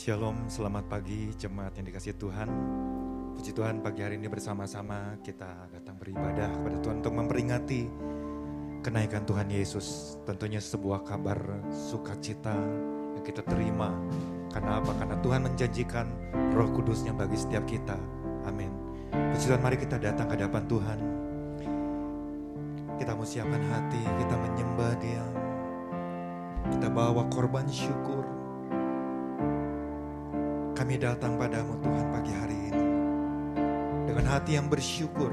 Shalom, selamat pagi jemaat yang dikasihi Tuhan. Puji Tuhan, pagi hari ini bersama-sama kita datang beribadah kepada Tuhan untuk memperingati kenaikan Tuhan Yesus. Tentunya sebuah kabar sukacita yang kita terima. Karena apa? Karena Tuhan menjanjikan Roh Kudus-Nya bagi setiap kita. Amin. Puji Tuhan, mari kita datang ke hadapan Tuhan. Kita mau siapkan hati, kita menyembah Dia. Kita bawa korban syukur. Kami datang padamu Tuhan pagi hari ini dengan hati yang bersyukur.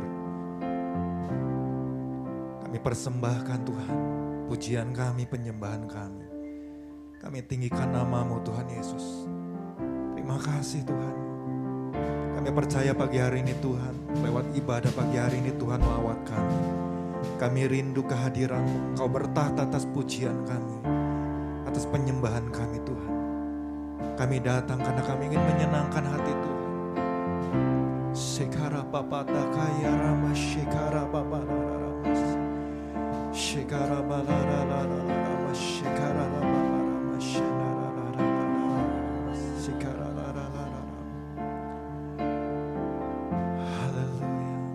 Kami persembahkan Tuhan pujian kami, penyembahan kami. Kami tinggikan namamu Tuhan Yesus. Terima kasih Tuhan. Kami percaya pagi hari ini Tuhan, lewat ibadah pagi hari ini Tuhan melawat kami. Kami rindu kehadiran-Mu. Kau bertahta atas pujian kami, atas penyembahan kami Tuhan. Kami datang karena kami ingin menyenangkan hati Tuhan. Shekara papata kaya rama shekara babala rama shekara balara rama shekara rama shekara rama shekara rama. Haleluya.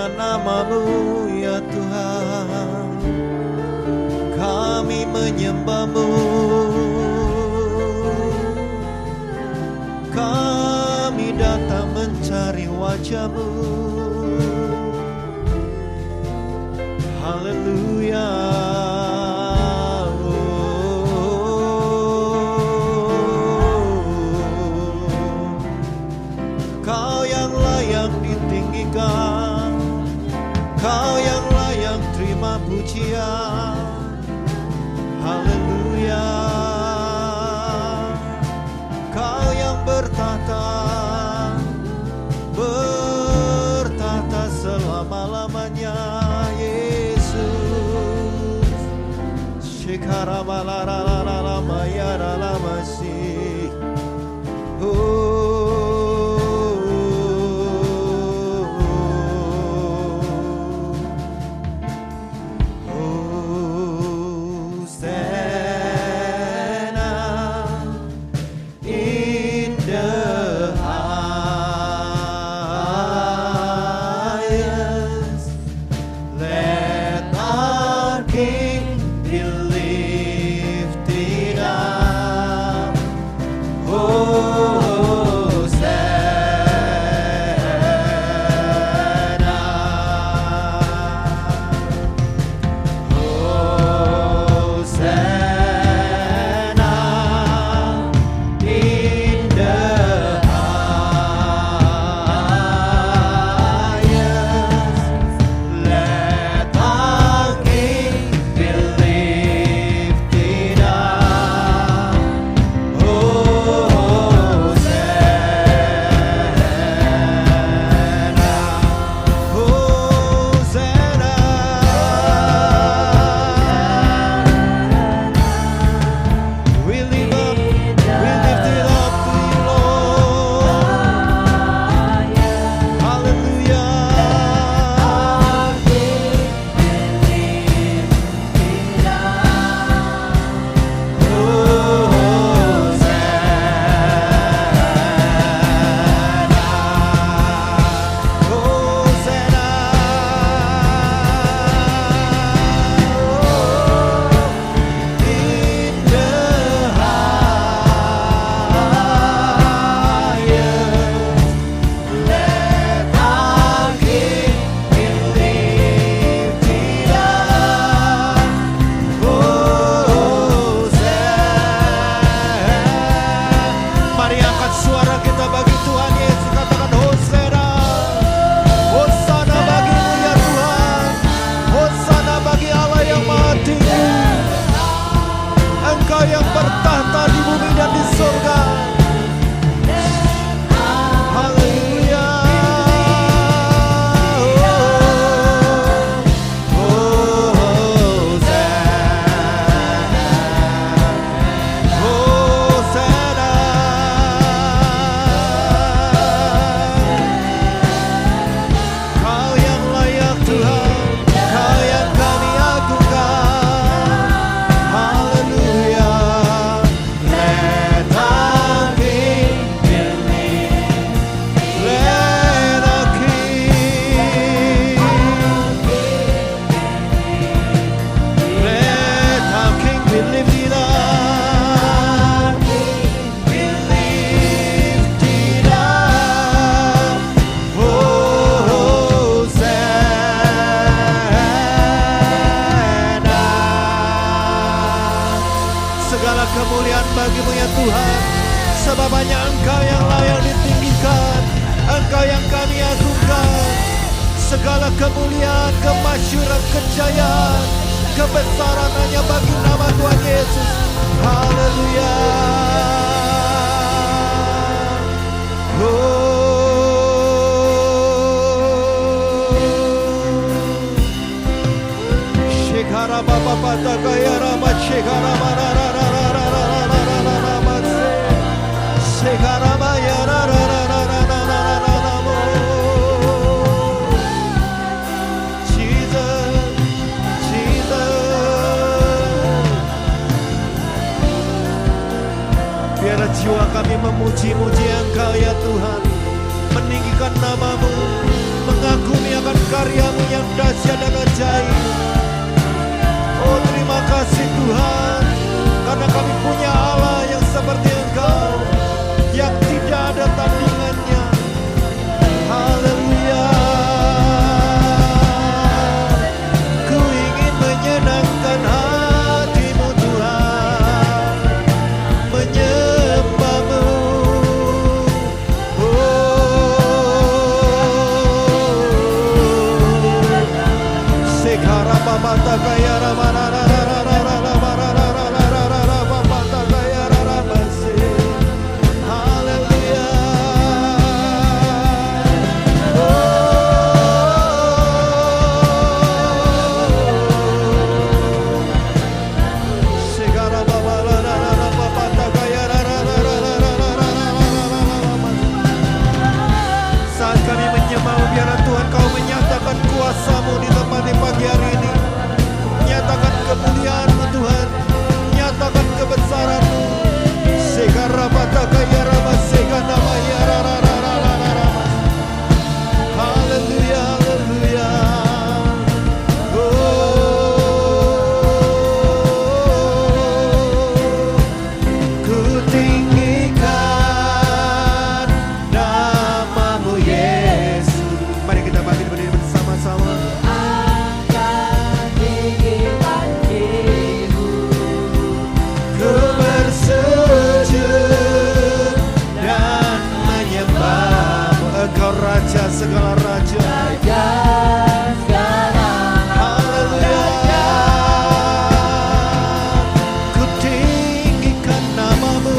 Namamu ya Tuhan, kami menyembah-Mu, kami datang mencari wajah-Mu. Haleluya. Kau yang layak ditinggikan, Kau yang layak terima pujian. Haleluya. Kau yang bertahta selama-lamanya, Yesus. Shekara balara mayara lamasi. Segala kemuliaan bagimu ya Tuhan, sebab hanya Engkau yang layak ditinggikan, Engkau yang kami agungkan. Segala kemuliaan, kemasyhuran, kejayaan, kebesaran hanya bagi nama Tuhan Yesus. Haleluya. Shekara baba bata kaya rama shekara marara shekara maya Jesus, Jesus. Biar jiwa kami memuji-muji Engkau ya Tuhan, meninggikan nama-Mu, mengagumi akan karya-Mu yang dahsyat dan ajaib. Oh terima kasih Tuhan, karena kami punya Allah yang seperti Engkau, yang tidak ada tandingannya. Haleluya. Ku ingin menyenangkan hati-Mu Tuhan, menyembah-Mu. Sekarang Bapa takaya ramana. Kuasa-Mu di tempat di pagi hari ini. Nyatakan kemuliaan-Mu Tuhan, nyatakan kebesaran-Mu. Sekarabata kaya rama segana maya rara. Haleluya, haleluya. Ku tinggikan nama-Mu Yesus. Mari kita bangkit berdiri bersama-sama. Ku bersujud dan menyembah-Mu, Engkau Raja segala raja. Haleluya. Ku tinggikan nama-Mu,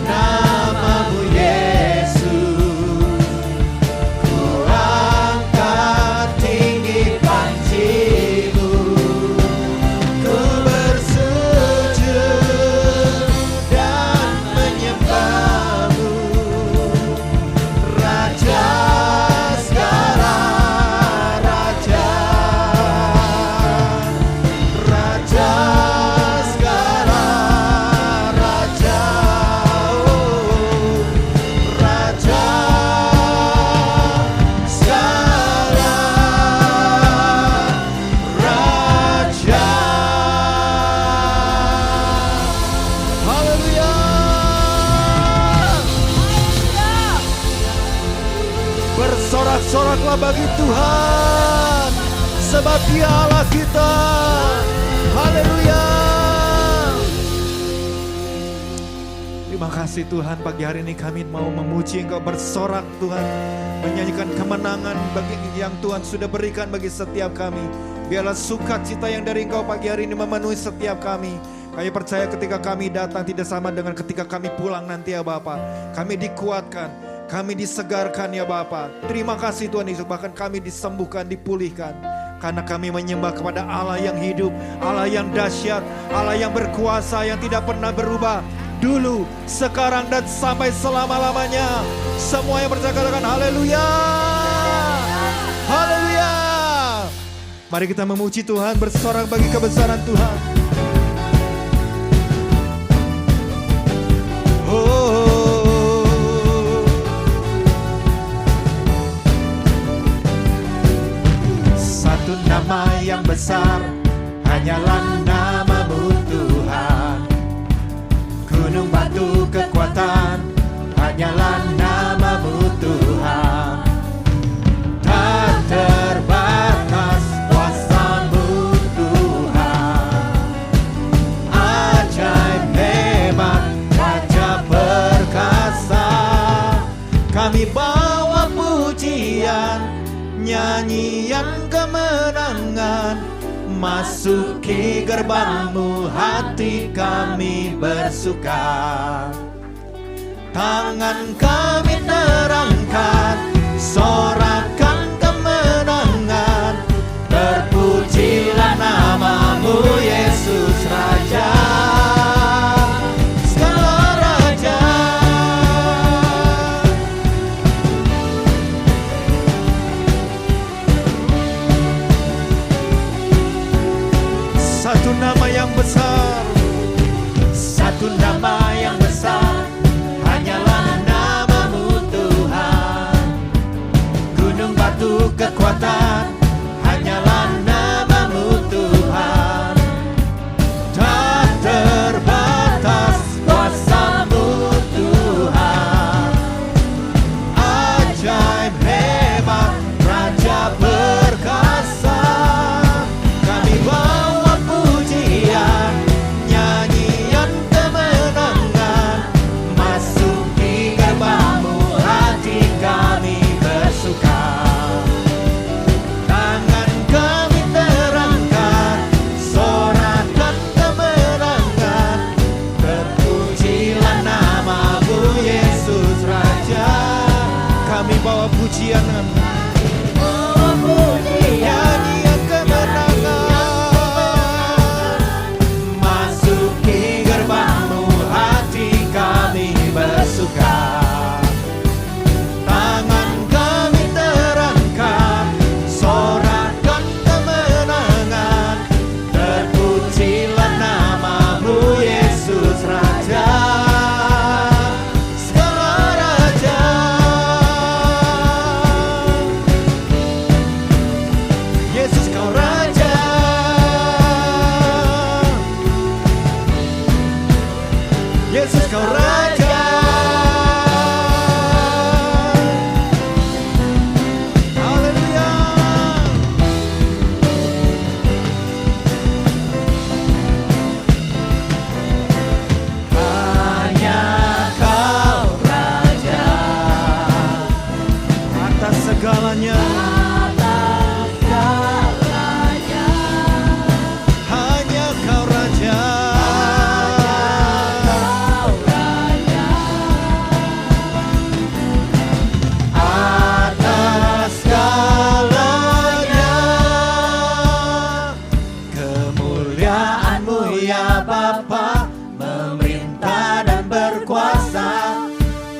nama-Mu Yesus. Ku angkat tinggi panji-Mu, ku bersujud dan menyembah-Mu, Raja segala raja, Raja segala raja, oh, Raja segala raja. Haleluya. Bersorak-soraklah bagi Tuhan, sebab Dia Allah kita. Haleluya. Terima kasih Tuhan, pagi hari ini kami mau memuji Engkau, bersorak Tuhan, menyanyikan kemenangan bagi yang Tuhan sudah berikan bagi setiap kami. Biarlah sukacita yang dari Engkau pagi hari ini memenuhi setiap kami. Kami percaya ketika kami datang tidak sama dengan ketika kami pulang nanti ya Bapa. Kami dikuatkan, kami disegarkan ya Bapa. Terima kasih Tuhan Yesus, bahkan kami disembuhkan, dipulihkan. Karena kami menyembah kepada Allah yang hidup, Allah yang dahsyat, Allah yang berkuasa, yang tidak pernah berubah. Dulu, sekarang dan sampai selama-lamanya. Semua yang percaya katakan haleluya. Haleluya. Mari kita memuji Tuhan, bersorak bagi kebesaran Tuhan. Satu nama yang besar, hanyalah nama-Mu Tuhan. Gunung batu kekuatan, hanyalah nama-Mu Tuhan. Tak terbatas kuasa-Mu Tuhan. kemenangan. Masuki gerbangmu, hati kami bersuka. Tangan kami terangkat, sorakan kemenangan. Terpujilah namamu Yesus Raja, segala raja. Satu nama yang besar, satu nama yang besar, hanyalah namamu Tuhan. Gunung batu kekuatan, hanyalah namamu Tuhan. Tak terbatas kuasamu Tuhan. Ajaib hebat, Raja perkasa. Kami bawa pujian, nyanyian kemenangan. Masuki gerbangmu, hati kami bersuka. Tangan kami terangkat, sorakan kemenangan. Terpujilah namamu Yesus Raja. Kami bawa pujian, nyanyian kemenangan. Masuki gerbangmu, hati kami bersuka. Tangan kami terangkat, sorakan kemenangan. Terpujilah namamu Yesus Raja, segala raja. Yesus kau raja, Yesus kau raja. Haleluya. Hanya kau raja atas segalanya. Hanya kau raja, atas segalanya. Kemuliaanmu ya Bapa, memerintah dan berkuasa.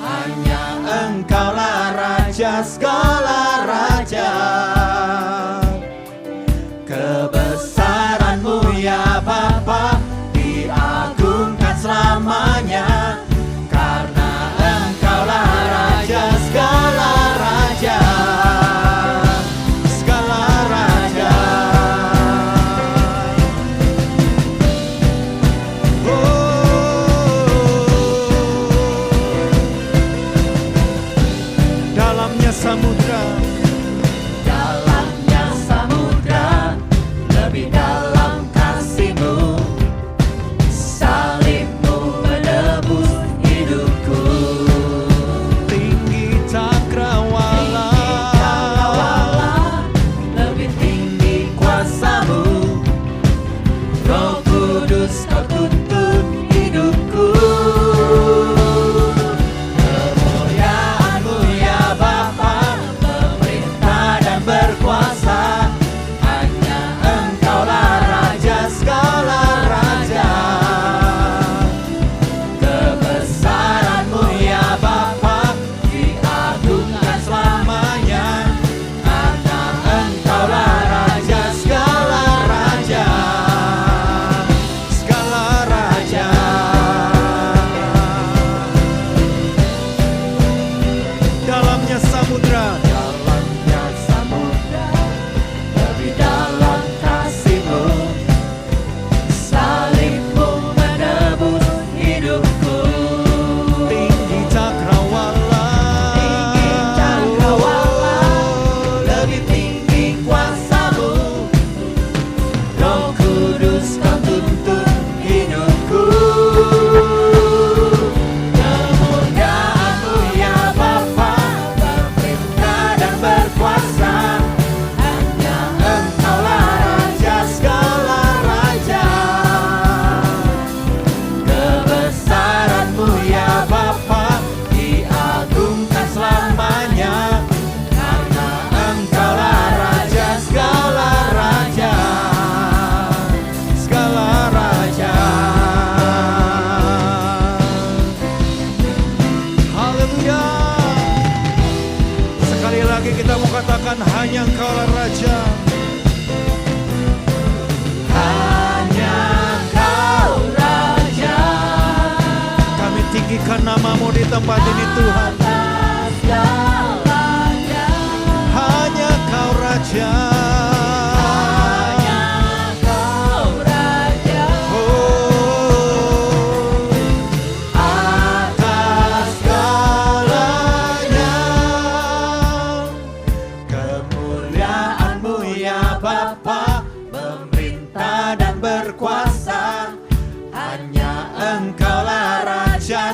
Hanya Engkaulah Raja segala raja. Kebesaranmu ya Bapa, diagungkan selamanya. Karena Engkaulah Raja segala raja, segala raja. Dalamnya samudra, tempat ini Tuhan. Hanya Kau Raja.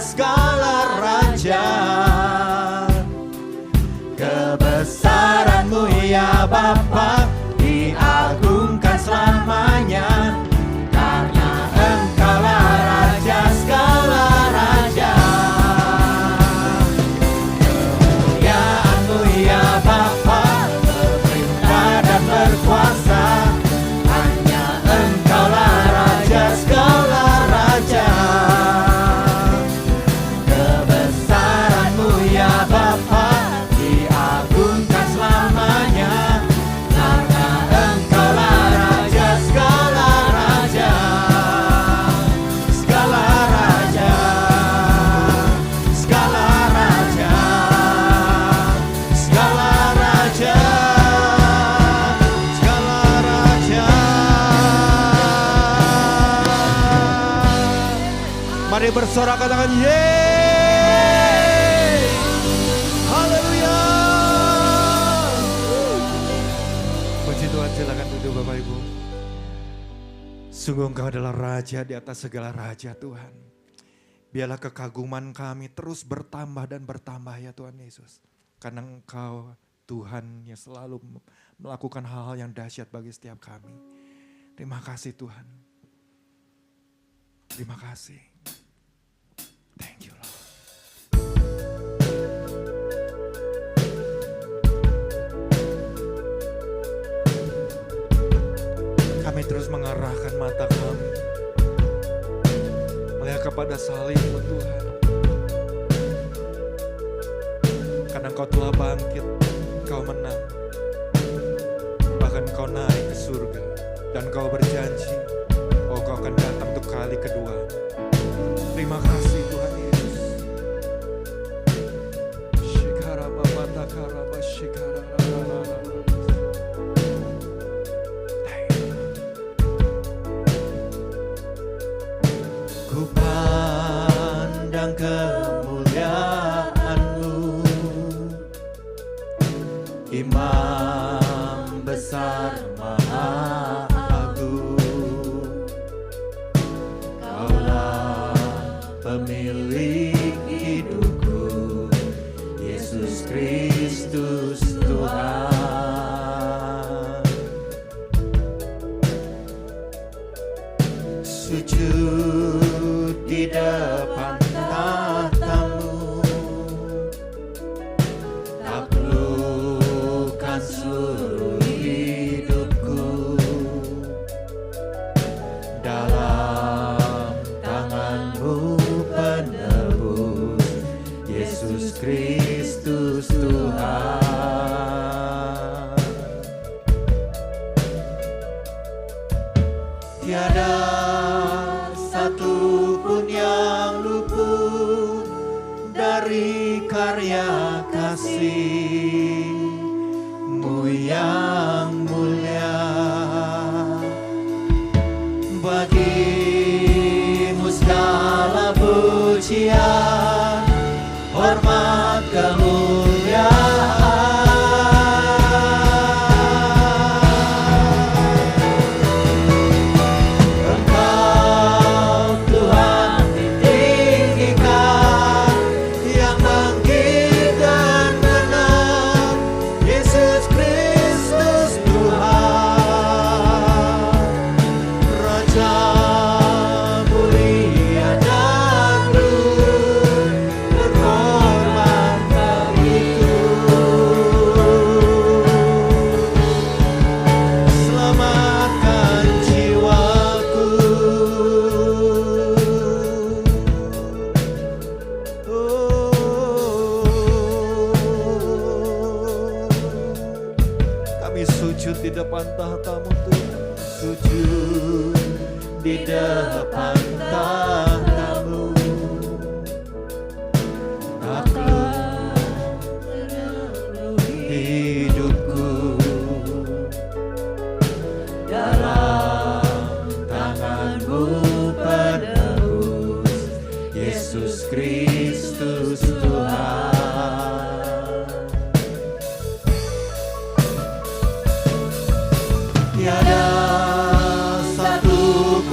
Segala raja, kebesaran-Mu ya Bapa diagungkan selamanya, karena Engkaulah Raja segala raja. Kemuliaan-Mu ya Bapa memerintah dan berkuasa, hanya Engkaulah Raja segala raja. Mari bersorak, katakan yeay, haleluya. Puji Tuhan, silakan duduk Bapak Ibu. Sungguh Engkau adalah Raja di atas segala raja Tuhan. Biarlah kekaguman kami terus bertambah dan bertambah ya Tuhan Yesus. Karena Engkau Tuhan yang selalu melakukan hal-hal yang dahsyat bagi setiap kami. Terima kasih Tuhan. Terima kasih. Thank you, Lord. Kami terus mengarahkan mata kami melihat kepada salib-Mu Tuhan. Karena Engkau telah bangkit, Engkau menang. Bahkan Engkau naik ke surga dan Engkau berjanji, oh Engkau akan datang untuk kali kedua. Terima kasih Tuhan Yesus. Ku pandang kemuliaan-Mu, Imam besar maha agung. Kaulah pemilik hidupku, Yesus Kristus Tuhan. Sujud di depan tahta-Mu, taklukkan seluruh hidupku. Dalam tangan-Mu penebus, Yesus Kristus Tuhan. Tiada satu pun yang luput dari karya kasih-Mu yang mulia. Bagi-Mu segala pujian, hormat, kemuliaan. Engkau Tuhan ditinggikan, yang bangkit dan menang, Yesus Kristus Tuhan. Raja mulia dan berhormat begitu. Selamatkan jiwaku. Kami sujud di depan tahta-Mu Tuhan. Sujud di depan tahta-Mu.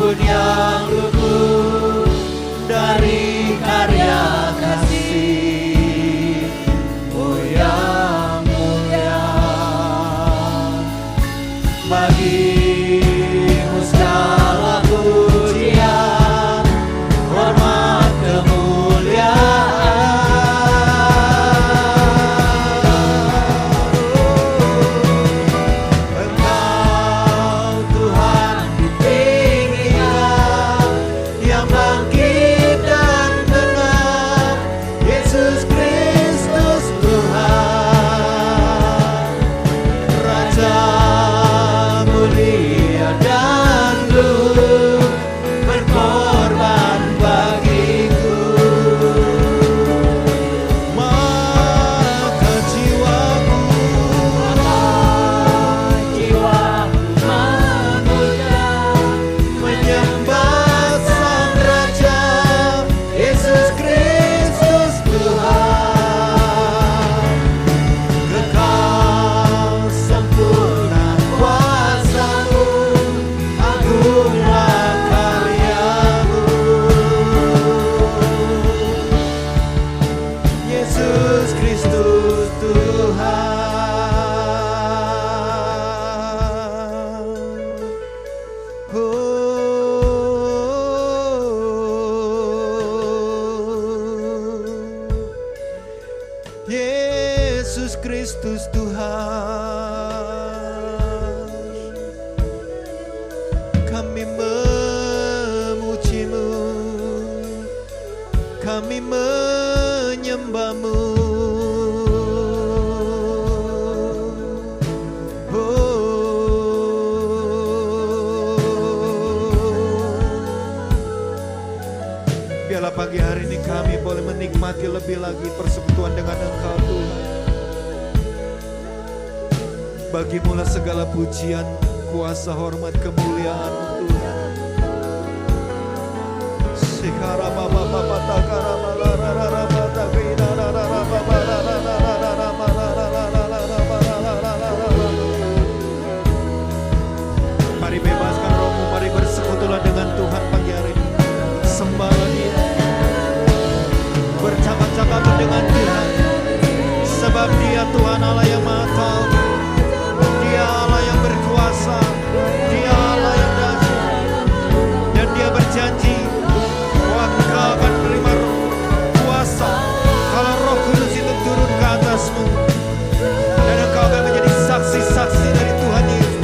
Ampun yang lugu dari karya kasih-Mu yang mulia. Bagi-Mu segala pujian, hormat, kemuliaan. Engkau Tuhan ditinggikan, yang bangkit dan benar, Yesus Kristus Tuhan, Raja mulia dan luhur, berkorban bagiku. Maka jiwaku memuja, menyembah Sang Raja, Yesus Kristus Tuhan. Kekal sempurna kuasa-Mu, agunglah karya-Mu. Yesus Kristus Tuhan. Yesus Kristus Tuhan, kami memuji-Mu, kami menyembah-Mu. Biarlah pagi hari ini kami boleh menikmati lebih lagi persekutuan dengan Engkau Tuhan. Bagi-Mu lah segala pujian, kuasa, hormat, kemuliaan Tuhan. Sekara baba baba takara malarara bata bina rara baba rara rara malarara. Mari bebaskan rohmu, mari bersekutulah dengan Tuhan pagi hari ini. Sembahlah Dia, bercakap-cakap dengan Tuhan, sebab Dia Tuhan Allah yang Maha Tahu, Dia Allah yang berkuasa, Dia Allah yang dahsyat, dan Dia berjanji bahwa Engkau akan menerima kuasa kalau Roh Kudus itu turun ke atasmu, dan Engkau akan menjadi saksi-saksi dari Tuhan Yesus,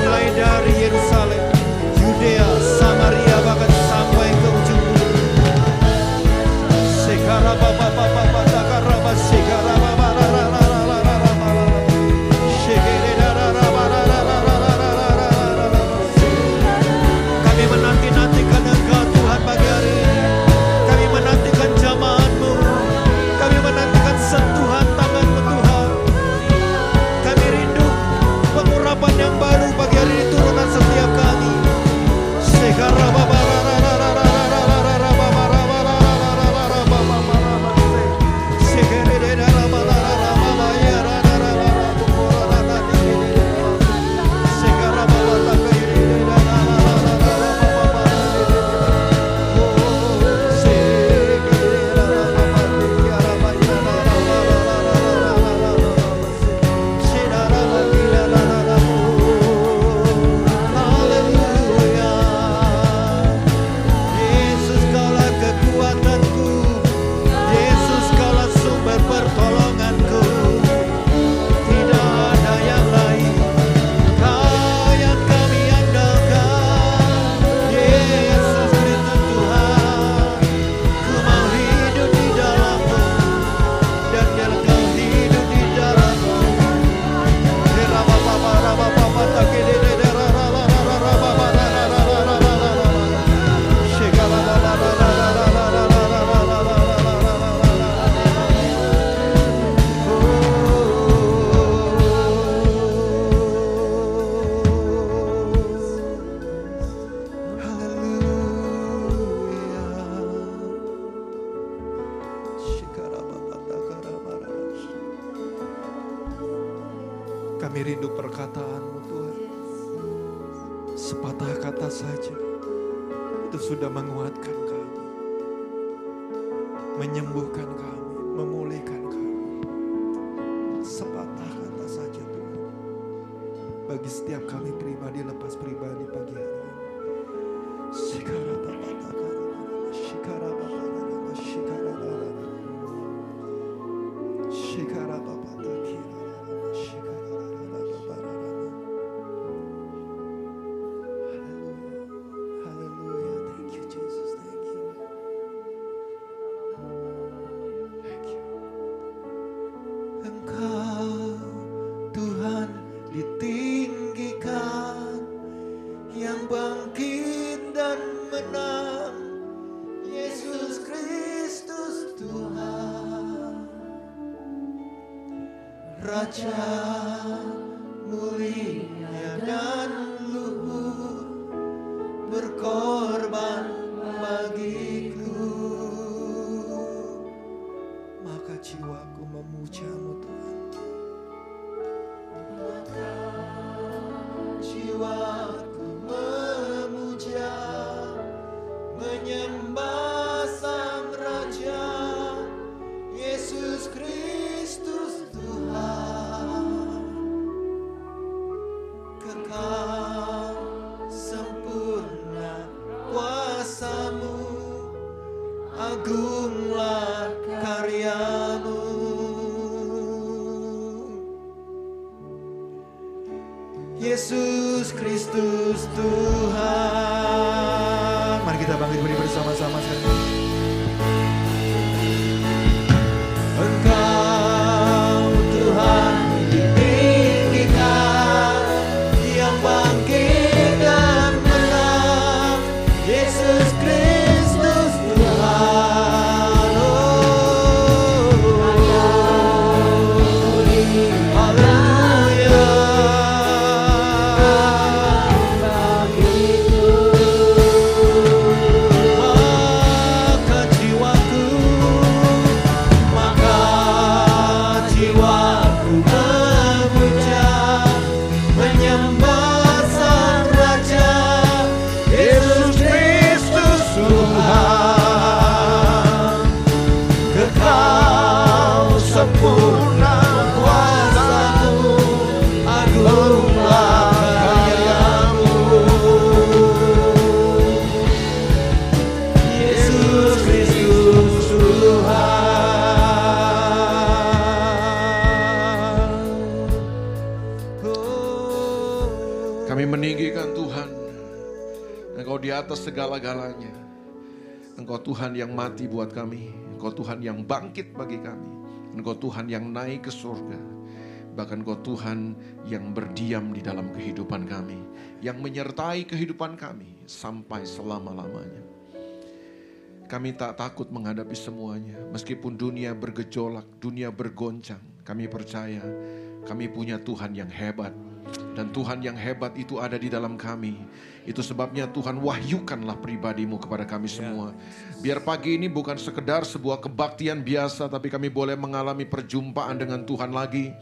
mulai dari Yerusalem, Yudea, Samaria, bahkan sampai ke ujung bumi. Sekara baba baba baba takara baba sekara baba rara rara rara Sepatah kata saja itu sudah menguatkan kami, menyembuhkan kami, memulihkan kami. Sepatah kata saja Tuhan, bagi setiap kami pribadi lepas pribadi pagi hari ini. Raja mulia dan luhur, berkorban bagiku. Maka jiwaku memuja-Mu Tuhan. Maka jiwaku memuja, menyembah Sang Raja, Yesus Kristus Tuhan. Kekal sempurna kuasa-Mu, agunglah karya-Mu. Yesus Kristus Tuhan. Mari kita bangkit berdiri bersama-sama sekali. Engkau Tuhan ditinggikan, yang bangkit dan menang, Yesus Kristus Tuhan. Haleluya. Maka jiwaku memuja, menyembah Sang Raja, Yesus Kristus Tuhan. Kekal sempurna kuasa-Mu, agunglah karya-Mu. Yesus Kristus Tuhan. Kami meninggikan Tuhan. Engkau di atas segala-galanya. Engkau Tuhan yang mati buat kami. Engkau Tuhan yang bangkit bagi kami. Engkau Tuhan yang naik ke surga. Bahkan Engkau Tuhan yang berdiam di dalam kehidupan kami. Yang menyertai kehidupan kami sampai selama-lamanya. Kami tak takut menghadapi semuanya. Meskipun dunia bergejolak, dunia bergoncang. Kami percaya kami punya Tuhan yang hebat. Dan Tuhan yang hebat itu ada di dalam kami. Itu sebabnya Tuhan wahyukanlah pribadi-Mu kepada kami semua. Biar pagi ini bukan sekedar sebuah kebaktian biasa, tapi kami boleh mengalami perjumpaan dengan Tuhan lagi.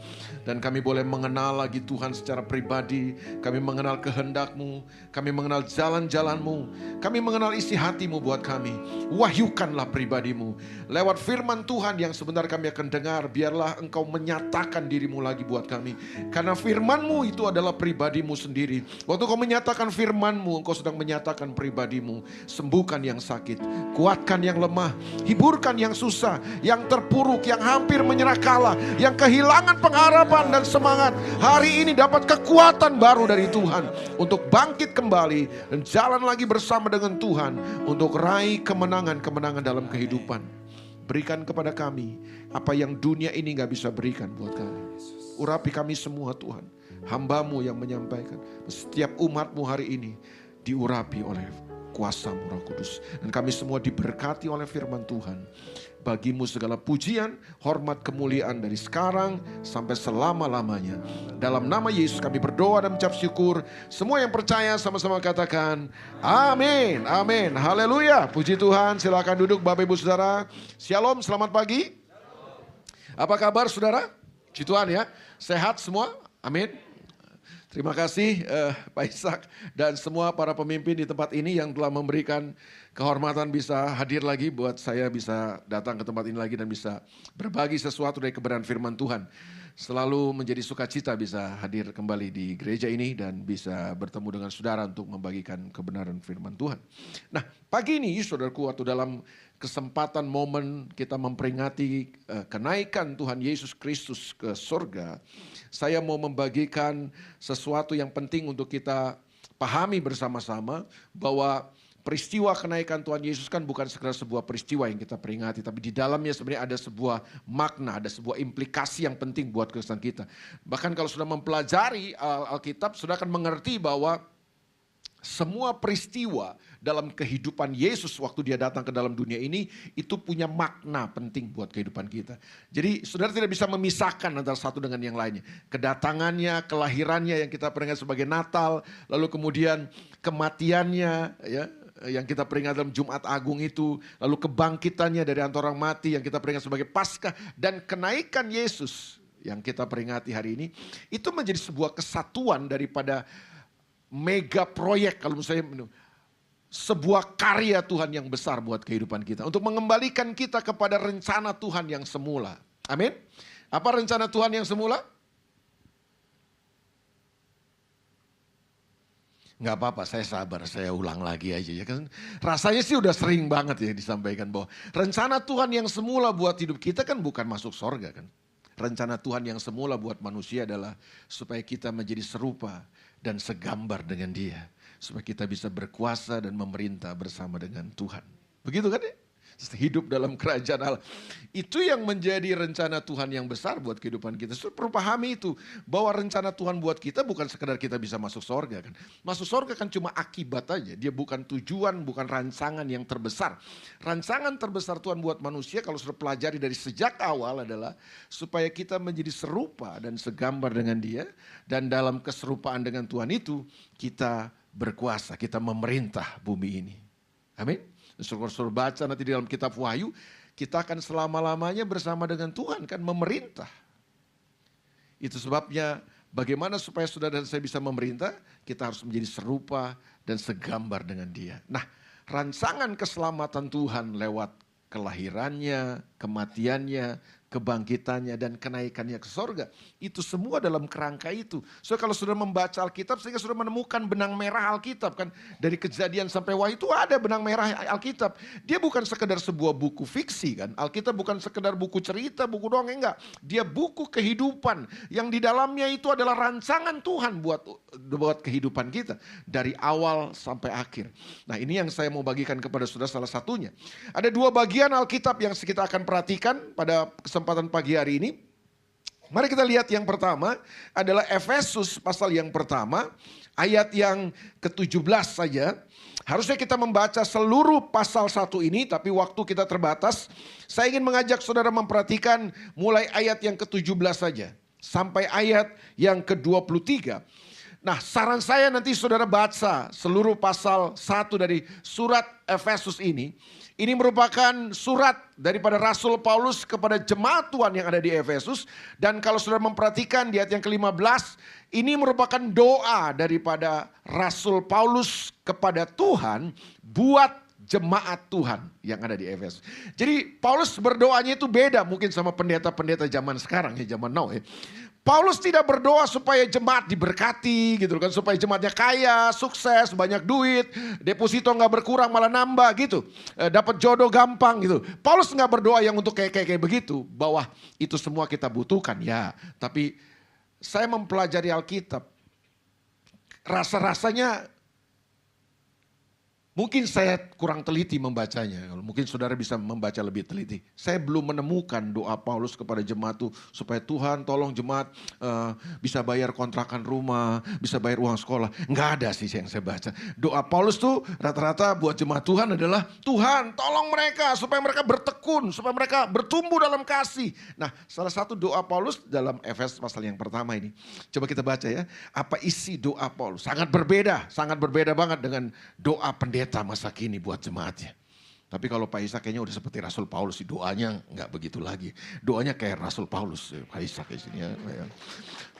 Dan kami boleh mengenal lagi Tuhan secara pribadi. Kami mengenal kehendak-Mu. Kami mengenal jalan-jalan-Mu. Kami mengenal isi hati-Mu buat kami. Wahyukanlah pribadi-Mu. Lewat firman Tuhan yang sebentar kami akan dengar, biarlah Engkau menyatakan diri-Mu lagi buat kami. Karena firman-Mu itu adalah pribadi-Mu sendiri. Waktu Kau menyatakan firman-Mu, Engkau sedang menyatakan pribadi-Mu. Sembuhkan yang sakit, kuatkan yang lemah, hiburkan yang susah, yang terpuruk, yang hampir menyerah kalah, yang kehilangan pengharapan dan semangat. Hari ini dapat kekuatan baru dari Tuhan untuk bangkit kembali dan jalan lagi bersama dengan Tuhan untuk raih kemenangan-kemenangan dalam kehidupan. Berikan kepada kami apa yang dunia ini gak bisa berikan buat kami. Urapi kami semua Tuhan. Hamba-Mu yang menyampaikan. Setiap umat-Mu hari ini diurapi oleh kuasa-Mu Roh Kudus. Dan kami semua diberkati oleh firman Tuhan. Bagi-Mu segala pujian, hormat, kemuliaan dari sekarang sampai selama-lamanya. Dalam nama Yesus kami berdoa dan mengucap syukur. Semua yang percaya sama-sama katakan amin, amin, haleluya. Puji Tuhan, silakan duduk Bapak Ibu Saudara. Shalom, selamat pagi. Apa kabar saudara? Puji Tuhan ya, sehat semua, amin. Terima kasih Pak Ishak dan semua para pemimpin di tempat ini yang telah memberikan kehormatan bisa hadir lagi buat saya bisa datang ke tempat ini lagi dan bisa berbagi sesuatu dari kebenaran firman Tuhan. Selalu menjadi sukacita bisa hadir kembali di gereja ini dan bisa bertemu dengan saudara untuk membagikan kebenaran firman Tuhan. Nah, pagi ini saudaraku, waktu dalam kesempatan momen kita memperingati kenaikan Tuhan Yesus Kristus ke surga, saya mau membagikan sesuatu yang penting untuk kita pahami bersama-sama bahwa peristiwa kenaikan Tuhan Yesus kan bukan sekedar sebuah peristiwa yang kita peringati, tapi di dalamnya sebenarnya ada sebuah makna, ada sebuah implikasi yang penting buat kehidupan kita. Bahkan kalau sudah mempelajari Alkitab, sudah akan mengerti bahwa semua peristiwa dalam kehidupan Yesus waktu dia datang ke dalam dunia ini itu punya makna penting buat kehidupan kita. Jadi saudara tidak bisa memisahkan antara satu dengan yang lainnya. Kedatangannya, kelahirannya yang kita peringati sebagai Natal, lalu kemudian kematiannya ya, yang kita peringati dalam Jumat Agung itu, lalu kebangkitannya dari antara orang mati yang kita peringati sebagai Paskah, dan kenaikan Yesus yang kita peringati hari ini, itu menjadi sebuah kesatuan daripada mega proyek, kalau misalnya sebuah karya Tuhan yang besar buat kehidupan kita. Untuk mengembalikan kita kepada rencana Tuhan yang semula. Amin. Apa rencana Tuhan yang semula? Nggak apa-apa, saya sabar, saya ulang lagi aja ya kan. Rasanya sih udah sering banget ya disampaikan bahwa rencana Tuhan yang semula buat hidup kita kan bukan masuk sorga kan. Rencana Tuhan yang semula buat manusia adalah supaya kita menjadi serupa dan segambar dengan Dia. Supaya kita bisa berkuasa dan memerintah bersama dengan Tuhan. Begitu kan ya? Hidup dalam kerajaan Allah. Itu yang menjadi rencana Tuhan yang besar buat kehidupan kita. Sudah perlu pahami itu. Bahwa rencana Tuhan buat kita bukan sekedar kita bisa masuk sorga kan. Masuk sorga kan cuma akibat aja. Dia bukan tujuan, bukan rancangan yang terbesar. Rancangan terbesar Tuhan buat manusia kalau sudah pelajari dari sejak awal adalah supaya kita menjadi serupa dan segambar dengan Dia. Dan dalam keserupaan dengan Tuhan itu kita berkuasa, kita memerintah bumi ini. Amin. Suruh baca nanti di dalam kitab Wahyu, kita akan selama-lamanya bersama dengan Tuhan kan memerintah. Itu sebabnya bagaimana supaya saudara dan saya bisa memerintah, kita harus menjadi serupa dan segambar dengan Dia. Nah, rancangan keselamatan Tuhan lewat kelahirannya, kematiannya, kebangkitannya dan kenaikannya ke sorga. Itu semua dalam kerangka itu. So kalau sudah membaca Alkitab, sehingga sudah menemukan benang merah Alkitab kan. Dari Kejadian sampai Wahyu itu ada benang merah Alkitab. Dia bukan sekedar sebuah buku fiksi kan. Alkitab bukan sekedar buku cerita, buku doang, enggak. Dia buku kehidupan. Yang di dalamnya itu adalah rancangan Tuhan buat kehidupan kita. Dari awal sampai akhir. Nah ini yang saya mau bagikan kepada saudara salah satunya. Ada dua bagian Alkitab yang kita akan perhatikan pada kesempatan pagi hari ini. Mari kita lihat yang pertama adalah Efesus pasal yang pertama, ayat yang ke-17 saja. Harusnya kita membaca seluruh pasal 1 ini, tapi waktu kita terbatas. Saya ingin mengajak saudara memperhatikan mulai ayat yang ke-17 saja, sampai ayat yang ke-23. Nah, saran saya nanti saudara baca seluruh pasal 1 dari surat Efesus ini. Ini merupakan surat daripada Rasul Paulus kepada jemaat Tuhan yang ada di Efesus. Dan kalau saudara memperhatikan di ayat yang ke-15, ini merupakan doa daripada Rasul Paulus kepada Tuhan buat jemaat Tuhan yang ada di Efesus. Jadi Paulus berdoanya itu beda mungkin sama pendeta-pendeta zaman sekarang ya, zaman now ya. Paulus tidak berdoa supaya jemaat diberkati gitu kan, supaya jemaatnya kaya, sukses, banyak duit, deposito nggak berkurang malah nambah gitu, dapat jodoh gampang gitu. Paulus nggak berdoa yang untuk kayak begitu, bahwa itu semua kita butuhkan ya. Tapi saya mempelajari Alkitab, rasa-rasanya mungkin saya kurang teliti membacanya. Mungkin saudara bisa membaca lebih teliti. Saya belum menemukan doa Paulus kepada jemaat itu supaya Tuhan tolong jemaat bisa bayar kontrakan rumah, bisa bayar uang sekolah. Nggak ada sih yang saya baca. Doa Paulus tuh rata-rata buat jemaat Tuhan adalah Tuhan tolong mereka supaya mereka bertekun, supaya mereka bertumbuh dalam kasih. Nah, salah satu doa Paulus dalam Efesus pasal yang pertama ini. Coba kita baca ya. Apa isi doa Paulus? Sangat berbeda banget dengan doa pendeta masa kini buat jemaatnya. Tapi kalau Pak Ishak kayaknya udah seperti Rasul Paulus, doanya nggak begitu lagi. Doanya kayak Rasul Paulus, Pak Ishak di sini ya.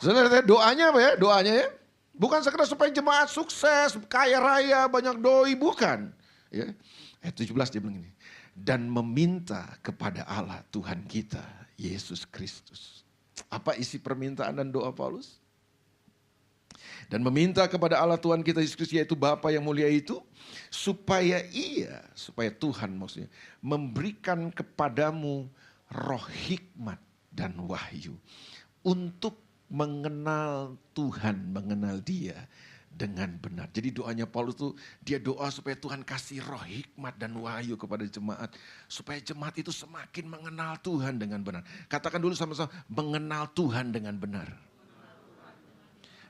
Saudara, doanya apa ya? Doanya ya. Bukan sekedar supaya jemaat sukses, kaya raya, banyak doi, bukan. Ya. Ayat 17 dia bilang ini. Dan meminta kepada Allah Tuhan kita, Yesus Kristus. Apa isi permintaan dan doa Paulus? Dan meminta kepada Allah Tuhan kita Yesus Kristus, yaitu Bapa yang mulia itu, supaya Tuhan maksudnya, memberikan kepadamu roh hikmat dan wahyu. Untuk mengenal Tuhan, mengenal Dia dengan benar. Jadi doanya Paulus tuh, dia doa supaya Tuhan kasih roh hikmat dan wahyu kepada jemaat. Supaya jemaat itu semakin mengenal Tuhan dengan benar. Katakan dulu sama-sama, mengenal Tuhan dengan benar.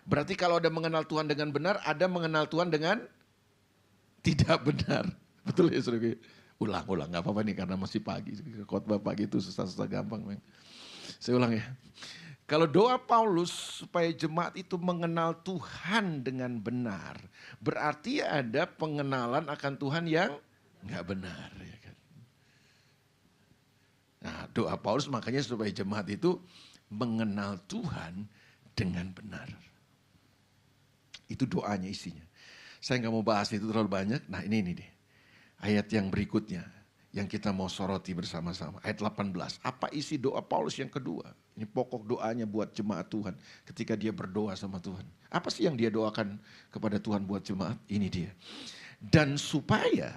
Berarti kalau ada mengenal Tuhan dengan benar, ada mengenal Tuhan dengan tidak benar. Betul ya saudara? Ulang, gak apa-apa nih karena masih pagi. Khotbah pagi itu susah-susah gampang. Saya ulang ya. Kalau doa Paulus supaya jemaat itu mengenal Tuhan dengan benar, berarti ada pengenalan akan Tuhan yang nggak benar. Ya kan? Nah, doa Paulus makanya supaya jemaat itu mengenal Tuhan dengan benar. Itu doanya isinya. Saya nggak mau bahas itu terlalu banyak. Nah ini deh, ayat yang berikutnya yang kita mau soroti bersama-sama. Ayat 18. Apa isi doa Paulus yang kedua? Ini pokok doanya buat jemaat Tuhan ketika dia berdoa sama Tuhan. Apa sih yang dia doakan kepada Tuhan buat jemaat? Ini dia. Dan supaya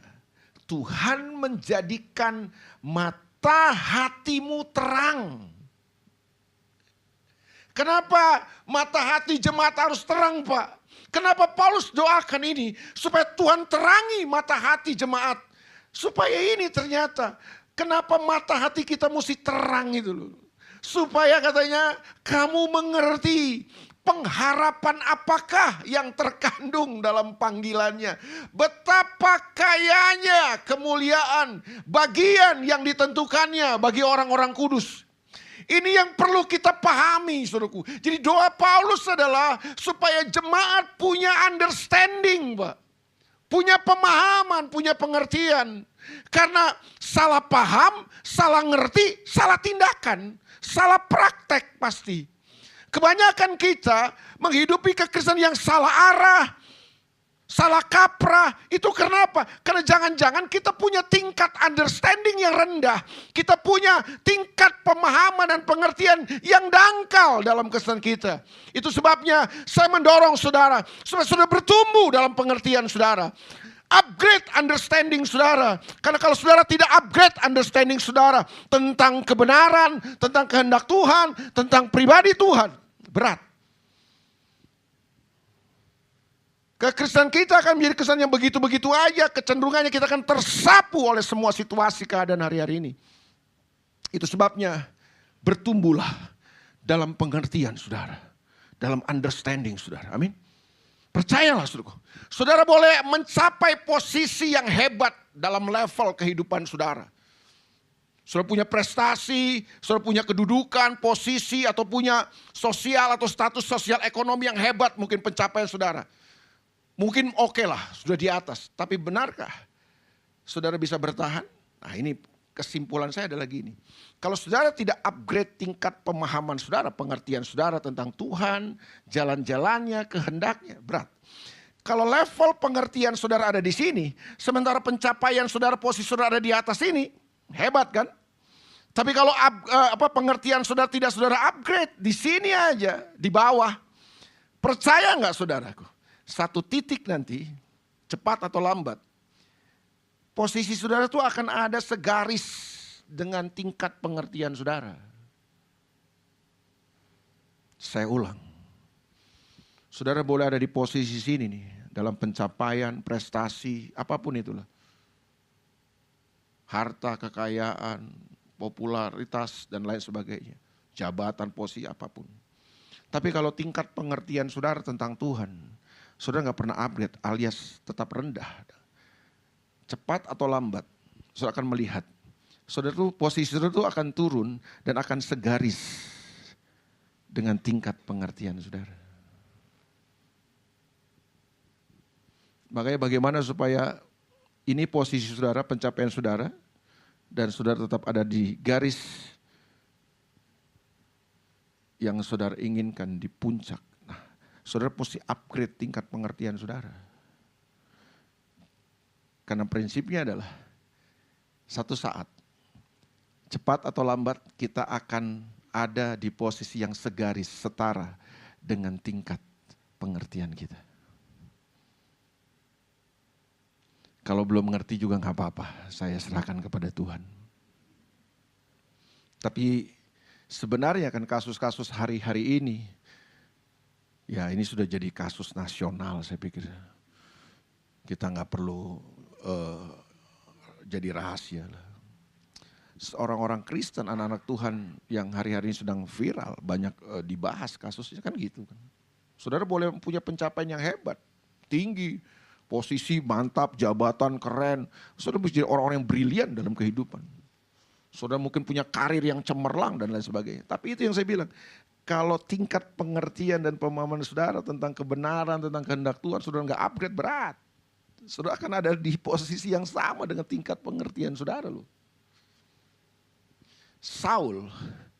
Tuhan menjadikan mata hatimu terang. Kenapa mata hati jemaat harus terang, Pak? Kenapa Paulus doakan ini? Supaya Tuhan terangi mata hati jemaat. Supaya ini ternyata, kenapa mata hati kita mesti terang itu loh. Supaya katanya kamu mengerti pengharapan apakah yang terkandung dalam panggilannya. Betapa kayanya kemuliaan bagian yang ditentukannya bagi orang-orang kudus. Ini yang perlu kita pahami saudaraku. Jadi doa Paulus adalah supaya jemaat punya understanding, Pak. Punya pemahaman, punya pengertian. Karena salah paham, salah ngerti, salah tindakan, salah praktek pasti. Kebanyakan kita menghidupi kekristenan yang salah arah, salah kaprah. Itu kenapa? Karena jangan-jangan kita punya tingkat understanding yang rendah. Kita punya tingkat pemahaman dan pengertian yang dangkal dalam kesan kita. Itu sebabnya saya mendorong saudara, supaya saudara bertumbuh dalam pengertian saudara. Upgrade understanding saudara. Karena kalau saudara tidak upgrade understanding saudara tentang kebenaran, tentang kehendak Tuhan, tentang pribadi Tuhan, berat. Kekristenan kita akan menjadi kesan yang begitu-begitu aja. Kecenderungannya kita akan tersapu oleh semua situasi keadaan hari-hari ini. Itu sebabnya bertumbuhlah dalam pengertian saudara. Dalam understanding saudara. Amin. Percayalah saudara. Saudara boleh mencapai posisi yang hebat dalam level kehidupan saudara. Saudara punya prestasi, saudara punya kedudukan, posisi atau punya sosial atau status sosial ekonomi yang hebat mungkin pencapaian saudara. Mungkin oke lah, sudah di atas. Tapi benarkah saudara bisa bertahan? Nah ini kesimpulan saya adalah gini. Kalau saudara tidak upgrade tingkat pemahaman saudara, pengertian saudara tentang Tuhan, jalan-jalannya, kehendaknya, berat. Kalau level pengertian saudara ada di sini, sementara pencapaian saudara, posisi saudara ada di atas ini, hebat kan? Tapi kalau pengertian saudara tidak saudara upgrade, di sini aja, di bawah. Percaya nggak saudaraku? Satu titik nanti, cepat atau lambat, posisi saudara itu akan ada segaris dengan tingkat pengertian saudara. Saya ulang. Saudara boleh ada di posisi sini nih, dalam pencapaian, prestasi, apapun itulah. Harta, kekayaan, popularitas, dan lain sebagainya. Jabatan, posisi, apapun. Tapi kalau tingkat pengertian saudara tentang Tuhan, saudara gak pernah upgrade alias tetap rendah. Cepat atau lambat, saudara akan melihat. Saudara tuh, posisi saudara itu akan turun dan akan segaris dengan tingkat pengertian saudara. Makanya bagaimana supaya ini posisi saudara, pencapaian saudara, dan saudara tetap ada di garis yang saudara inginkan di puncak. Nah, saudara mesti upgrade tingkat pengertian saudara. Karena prinsipnya adalah satu saat, cepat atau lambat kita akan ada di posisi yang segaris, setara dengan tingkat pengertian kita. Kalau belum mengerti juga gak apa-apa, saya serahkan kepada Tuhan. Tapi sebenarnya kan kasus-kasus hari-hari ini, ya ini sudah jadi kasus nasional saya pikir. Kita gak perlu jadi rahasia lah. Orang-orang Kristen, anak-anak Tuhan yang hari-hari ini sedang viral, banyak dibahas kasusnya kan gitu kan. Saudara boleh punya pencapaian yang hebat, tinggi, posisi mantap, jabatan keren. Saudara bisa jadi orang-orang yang brilian dalam kehidupan. Saudara mungkin punya karir yang cemerlang dan lain sebagainya. Tapi itu yang saya bilang, kalau tingkat pengertian dan pemahaman saudara tentang kebenaran, tentang kehendak Tuhan, saudara nggak upgrade, berat. Saudara akan ada di posisi yang sama dengan tingkat pengertian saudara loh. Saul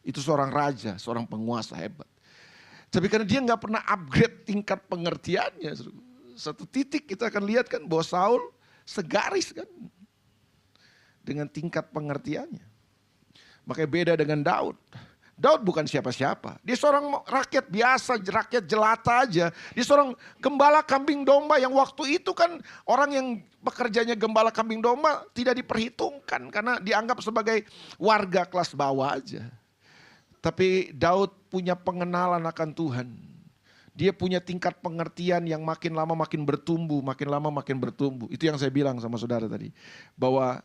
itu seorang raja, seorang penguasa hebat. Tapi karena dia nggak pernah upgrade tingkat pengertiannya, satu titik kita akan lihat kan bahwa Saul segaris kan dengan tingkat pengertiannya. Makanya beda dengan Daud. Daud bukan siapa-siapa. Dia seorang rakyat biasa, rakyat jelata aja. Dia seorang gembala kambing domba yang waktu itu kan orang yang pekerjanya gembala kambing domba tidak diperhitungkan. Karena dianggap sebagai warga kelas bawah aja. Tapi Daud punya pengenalan akan Tuhan. Dia punya tingkat pengertian yang makin lama makin bertumbuh, makin lama makin bertumbuh. Itu yang saya bilang sama saudara tadi. Bahwa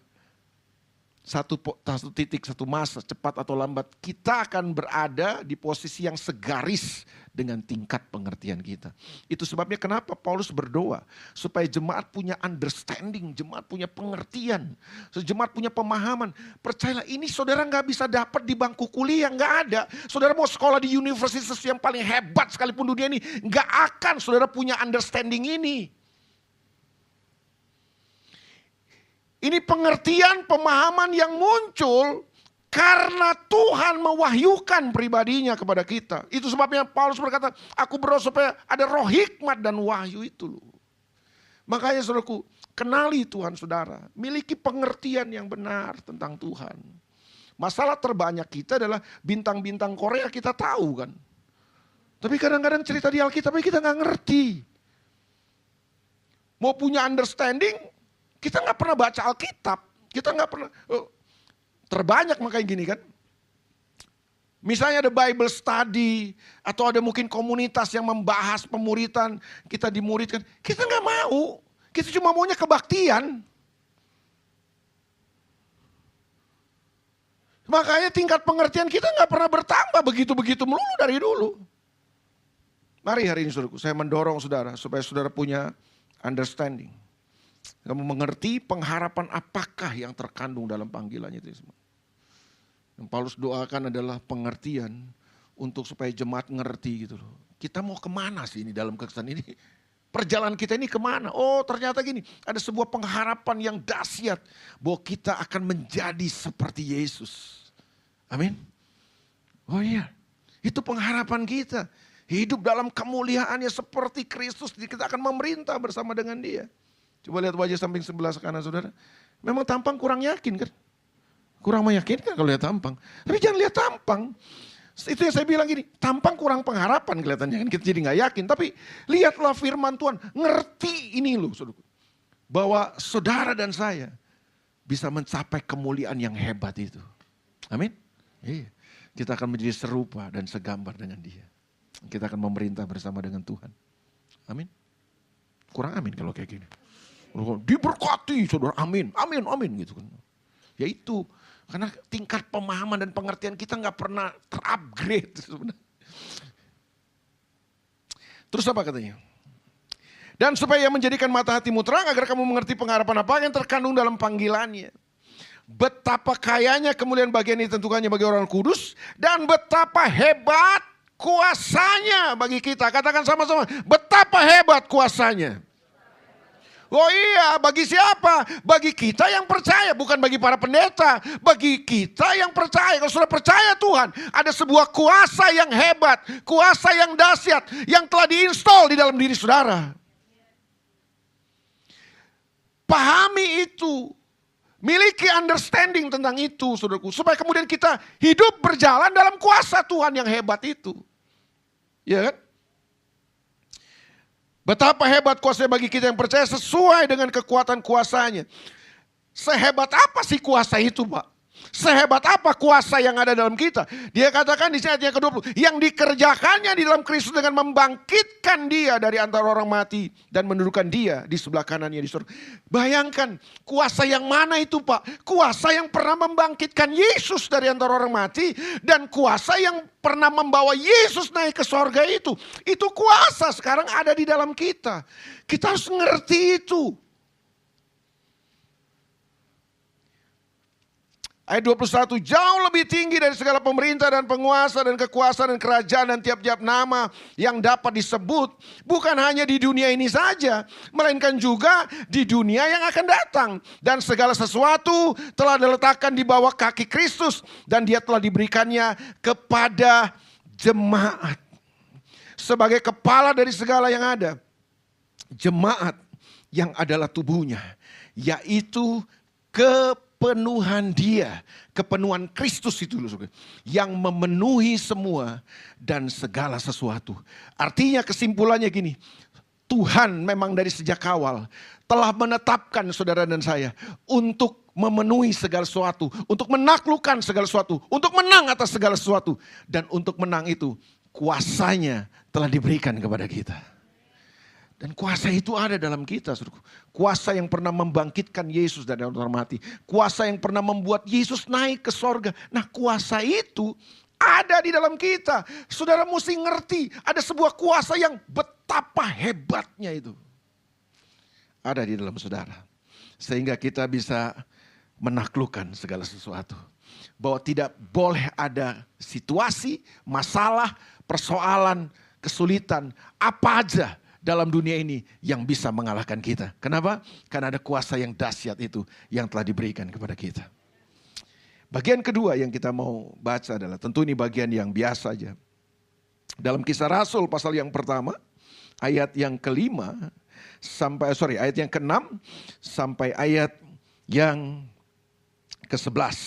satu titik, satu masa, cepat atau lambat, kita akan berada di posisi yang segaris dengan tingkat pengertian kita. Itu sebabnya kenapa Paulus berdoa, supaya jemaat punya understanding, jemaat punya pengertian, jemaat punya pemahaman. Percayalah ini saudara gak bisa dapat di bangku kuliah, gak ada. Saudara mau sekolah di universitas yang paling hebat sekalipun dunia ini, gak akan saudara punya understanding ini. Ini pengertian, pemahaman yang muncul karena Tuhan mewahyukan pribadinya kepada kita. Itu sebabnya Paulus berkata, aku berdoa supaya ada roh hikmat dan wahyu itu loh. Makanya saudaraku, kenali Tuhan saudara. Miliki pengertian yang benar tentang Tuhan. Masalah terbanyak kita adalah bintang-bintang Korea kita tahu kan. Tapi kadang-kadang cerita di Alkitab kita gak ngerti. Mau punya understanding, kita gak pernah baca Alkitab. Kita gak pernah, terbanyak makanya gini kan. Misalnya ada Bible study, atau ada mungkin komunitas yang membahas pemuritan, kita dimuridkan. Kita gak mau, kita cuma maunya kebaktian. Makanya tingkat pengertian kita gak pernah bertambah begitu-begitu melulu dari dulu. Mari hari ini saudaraku, saya mendorong saudara supaya saudara punya understanding. Kamu mengerti pengharapan apakah yang terkandung dalam panggilannya itu semua. Yang Paulus doakan adalah pengertian untuk supaya jemaat ngerti gitu loh. Kita mau kemana sih ini dalam kesan ini? Perjalanan kita ini kemana? Oh ternyata gini, ada sebuah pengharapan yang dahsyat bahwa kita akan menjadi seperti Yesus. Amin. Oh iya, itu pengharapan kita. Hidup dalam kemuliaannya seperti Kristus, kita akan memerintah bersama dengan Dia. Coba lihat wajah samping sebelah kanan saudara. Memang tampang kurang yakin kan? Kurang meyakinkan kalau lihat tampang. Tapi jangan lihat tampang. Itu yang saya bilang gini, tampang kurang pengharapan kelihatannya kan, kita jadi gak yakin. Tapi lihatlah firman Tuhan, ngerti ini loh saudara. Bahwa saudara dan saya bisa mencapai kemuliaan yang hebat itu. Amin? Iya. Kita akan menjadi serupa dan segambar dengan Dia. Kita akan memerintah bersama dengan Tuhan. Amin? Kurang amin kalau kayak gini. Diberkati saudara, amin, amin, amin gitu kan. Ya itu, karena tingkat pemahaman dan pengertian kita gak pernah terupgrade sebenarnya. Terus apa katanya? Dan supaya menjadikan mata hatimu terang agar kamu mengerti pengharapan apa yang terkandung dalam panggilannya. Betapa kayanya kemuliaan bagian ini ditentukannya bagi orang kudus. Dan betapa hebat kuasanya bagi kita. Katakan sama-sama, betapa hebat kuasanya. Oh iya, bagi siapa? Bagi kita yang percaya, bukan bagi para pendeta. Bagi kita yang percaya. Kalau sudah percaya Tuhan, ada sebuah kuasa yang hebat, kuasa yang dahsyat, yang telah diinstal di dalam diri saudara. Pahami itu. Miliki understanding tentang itu, saudaraku. Supaya kemudian kita hidup berjalan dalam kuasa Tuhan yang hebat itu. Ya kan? Betapa hebat kuasanya bagi kita yang percaya sesuai dengan kekuatan kuasanya. Sehebat apa sih kuasa itu, Pak? Sehebat apa kuasa yang ada dalam kita? Dia katakan di ayat yang ke-20, yang dikerjakannya di dalam Kristus dengan membangkitkan dia dari antara orang mati dan mendudukan dia di sebelah kanannya di surga. Bayangkan kuasa yang mana itu, Pak? Kuasa yang pernah membangkitkan Yesus dari antara orang mati dan kuasa yang pernah membawa Yesus naik ke sorga itu. Itu kuasa sekarang ada di dalam kita. Kita harus ngerti itu. Ayat 21, jauh lebih tinggi dari segala pemerintah dan penguasa dan kekuasaan dan kerajaan dan tiap-tiap nama yang dapat disebut. Bukan hanya di dunia ini saja, melainkan juga di dunia yang akan datang. Dan segala sesuatu telah diletakkan di bawah kaki Kristus dan dia telah diberikannya kepada jemaat. Sebagai kepala dari segala yang ada. Jemaat yang adalah tubuhnya, yaitu kepenuhan dia, kepenuhan Kristus itu yang memenuhi semua dan segala sesuatu. Artinya kesimpulannya gini, Tuhan memang dari sejak awal telah menetapkan saudara dan saya untuk memenuhi segala sesuatu, untuk menaklukkan segala sesuatu, untuk menang atas segala sesuatu. Dan untuk menang itu kuasanya telah diberikan kepada kita. Dan kuasa itu ada dalam kita. Kuasa yang pernah membangkitkan Yesus dari orang mati. Kuasa yang pernah membuat Yesus naik ke sorga. Nah kuasa itu ada di dalam kita. Saudara mesti ngerti ada sebuah kuasa yang betapa hebatnya itu. Ada di dalam saudara. Sehingga kita bisa menaklukkan segala sesuatu. Bahwa tidak boleh ada situasi, masalah, persoalan, kesulitan, apa aja dalam dunia ini yang bisa mengalahkan kita. Kenapa? Karena ada kuasa yang dahsyat itu yang telah diberikan kepada kita. Bagian kedua yang kita mau baca adalah, tentu ini bagian yang biasa aja. Dalam Kisah Rasul pasal yang pertama, ayat yang ke-5 sampai ayat yang ke-6 sampai ayat yang ke-11.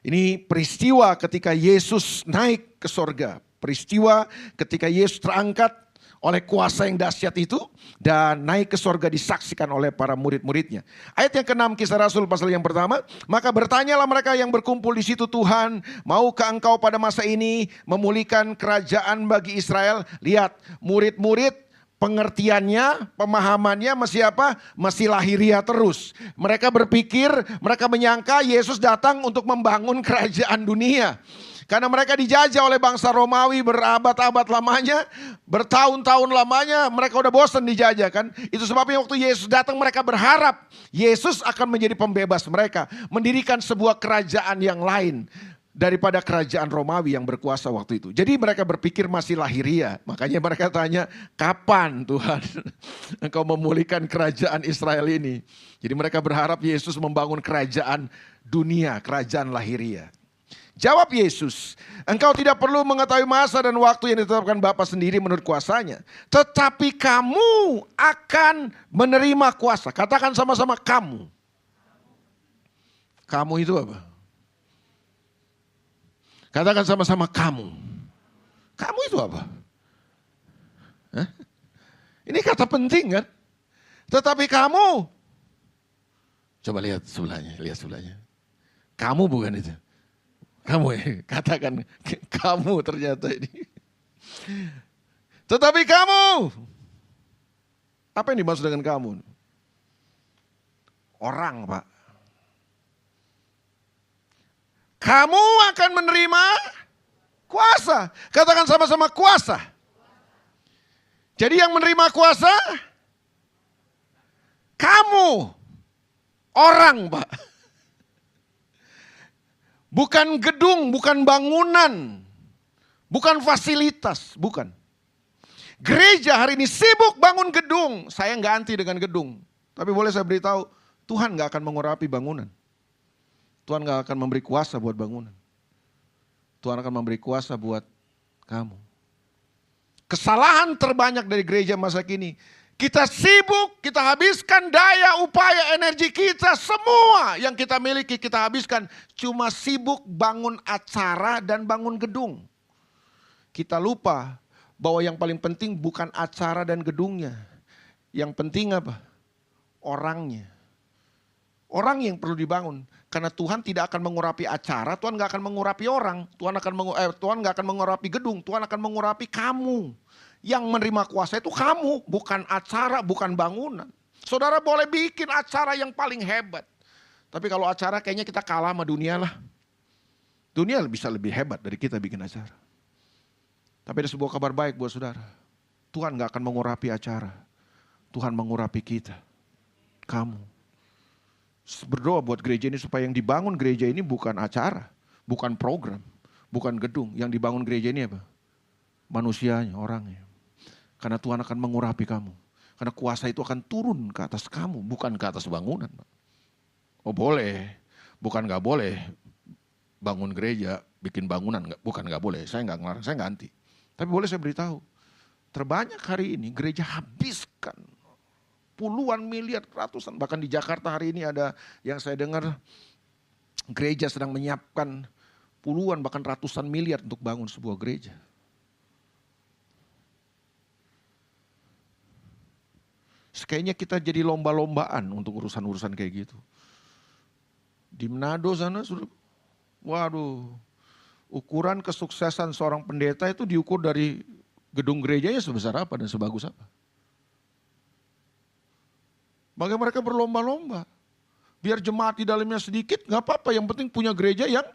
Ini peristiwa ketika Yesus naik ke sorga. Peristiwa ketika Yesus terangkat oleh kuasa yang dahsyat itu dan naik ke sorga disaksikan oleh para murid-muridnya. Ayat yang ke-6 Kisah Rasul pasal yang pertama, maka bertanyalah mereka yang berkumpul di situ, Tuhan, maukah engkau pada masa ini memulihkan kerajaan bagi Israel? Lihat, murid-murid pengertiannya, pemahamannya masih apa? Masih lahiriah terus. Mereka berpikir, mereka menyangka Yesus datang untuk membangun kerajaan dunia. Karena mereka dijajah oleh bangsa Romawi berabad-abad lamanya, bertahun-tahun lamanya, mereka udah bosan dijajah kan. Itu sebabnya waktu Yesus datang mereka berharap Yesus akan menjadi pembebas mereka. Mendirikan sebuah kerajaan yang lain daripada kerajaan Romawi yang berkuasa waktu itu. Jadi mereka berpikir masih lahiriah. Makanya mereka tanya, kapan Tuhan engkau memulihkan kerajaan Israel ini? Jadi mereka berharap Yesus membangun kerajaan dunia, kerajaan lahiriah. Jawab Yesus, engkau tidak perlu mengetahui masa dan waktu yang ditetapkan Bapa sendiri menurut kuasanya. Tetapi kamu akan menerima kuasa. Katakan sama-sama kamu. Kamu itu apa? Katakan sama-sama kamu. Kamu itu apa? Hah? Ini kata penting kan? Tetapi kamu. Coba lihat sebelahnya. Kamu bukan itu. Kamu katakan kamu ternyata ini. Tetapi kamu. Apa yang dimaksud dengan kamu? Orang, Pak. Kamu akan menerima kuasa. Katakan sama-sama kuasa. Jadi yang menerima kuasa kamu. Orang, Pak. Bukan gedung, bukan bangunan, bukan fasilitas, bukan. Gereja hari ini sibuk bangun gedung. Saya nggak anti dengan gedung. Tapi boleh saya beritahu, Tuhan gak akan mengurapi bangunan. Tuhan gak akan memberi kuasa buat bangunan. Tuhan akan memberi kuasa buat kamu. Kesalahan terbanyak dari gereja masa kini, kita sibuk, kita habiskan daya, upaya, energi kita, semua yang kita miliki kita habiskan. Cuma sibuk bangun acara dan bangun gedung. Kita lupa bahwa yang paling penting bukan acara dan gedungnya. Yang penting apa? Orangnya. Orang yang perlu dibangun. Karena Tuhan tidak akan mengurapi acara, Tuhan gak akan mengurapi orang. Tuhan gak akan mengurapi gedung, Tuhan akan mengurapi kamu. Yang menerima kuasa itu kamu, bukan acara, bukan bangunan. Saudara boleh bikin acara yang paling hebat. Tapi kalau acara kayaknya kita kalah sama dunia lah. Dunia bisa lebih hebat dari kita bikin acara. Tapi ada sebuah kabar baik buat saudara. Tuhan gak akan mengurapi acara. Tuhan mengurapi kita. Kamu. Berdoa buat gereja ini supaya yang dibangun gereja ini bukan acara. Bukan program. Bukan gedung. Yang dibangun gereja ini apa? Manusianya, orangnya. Karena Tuhan akan mengurapi kamu. Karena kuasa itu akan turun ke atas kamu. Bukan ke atas bangunan. Oh boleh. Bukan gak boleh. Bangun gereja, bikin bangunan. Bukan gak boleh. Saya gak ngelarang, saya gak anti. Tapi boleh saya beritahu. Terbanyak hari ini gereja habiskan puluhan miliar, ratusan. Bahkan di Jakarta hari ini ada yang saya dengar gereja sedang menyiapkan puluhan bahkan ratusan miliar untuk bangun sebuah gereja. Kayaknya kita jadi lomba-lombaan untuk urusan-urusan kayak gitu. Di Manado sana sudah, waduh, ukuran kesuksesan seorang pendeta itu diukur dari gedung gerejanya sebesar apa dan sebagus apa. Bagaimana mereka berlomba-lomba. Biar jemaat di dalamnya sedikit, gak apa-apa. Yang penting punya gereja yang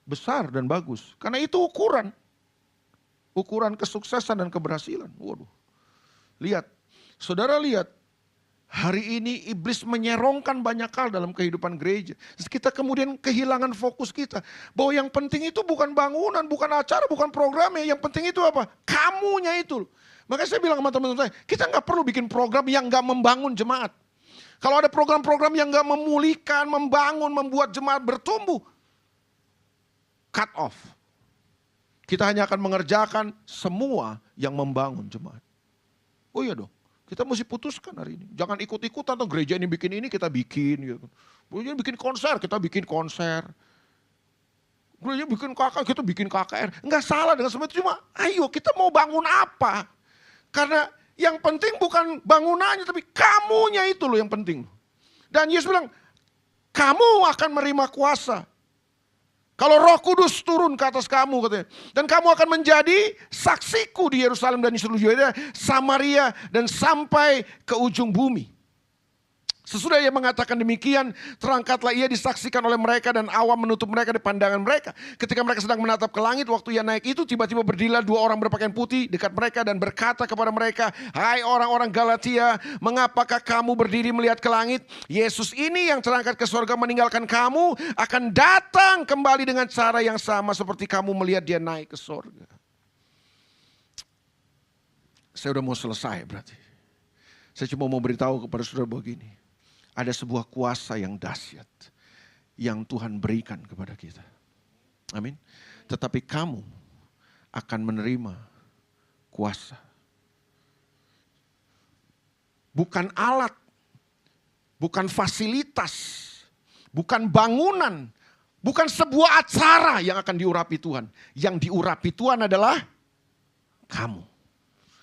besar dan bagus. Karena itu ukuran. Ukuran kesuksesan dan keberhasilan. Waduh. Lihat. Saudara lihat. Hari ini iblis menyerongkan banyak hal dalam kehidupan gereja. Terus kita kemudian kehilangan fokus kita. Bahwa yang penting itu bukan bangunan, bukan acara, bukan programnya. Yang penting itu apa? Kamunya itu. Makanya saya bilang sama teman-teman saya, kita gak perlu bikin program yang gak membangun jemaat. Kalau ada program-program yang gak memulihkan, membangun, membuat jemaat bertumbuh, cut off. Kita hanya akan mengerjakan semua yang membangun jemaat. Oh iya dong, kita mesti putuskan hari ini. Jangan ikut-ikutan atau gereja ini bikin ini, kita bikin. Gitu. Gereja bikin konser, kita bikin konser. Gereja bikin KKR, kita bikin KKR. Enggak salah dengan semua itu, cuma ayo kita mau bangun apa? Karena yang penting bukan bangunannya, tapi kamunya itu loh yang penting. Dan Yesus bilang, kamu akan menerima kuasa. Kalau Roh Kudus turun ke atas kamu katanya. Dan kamu akan menjadi saksiku di Yerusalem dan di seluruh Yudea, Samaria dan sampai ke ujung bumi. Sesudah ia mengatakan demikian, terangkatlah ia disaksikan oleh mereka dan awan menutup mereka di pandangan mereka. Ketika mereka sedang menatap ke langit, waktu ia naik itu tiba-tiba berdirilah dua orang berpakaian putih dekat mereka dan berkata kepada mereka, hai orang-orang Galatia, mengapakah kamu berdiri melihat ke langit? Yesus ini yang terangkat ke surga meninggalkan kamu akan datang kembali dengan cara yang sama seperti kamu melihat dia naik ke surga. Saya udah mau selesai berarti. Saya cuma mau beritahu kepada saudara begini. Ada sebuah kuasa yang dahsyat yang Tuhan berikan kepada kita. Amin. Tetapi kamu akan menerima kuasa. Bukan alat, bukan fasilitas, bukan bangunan, bukan sebuah acara yang akan diurapi Tuhan. Yang diurapi Tuhan adalah kamu.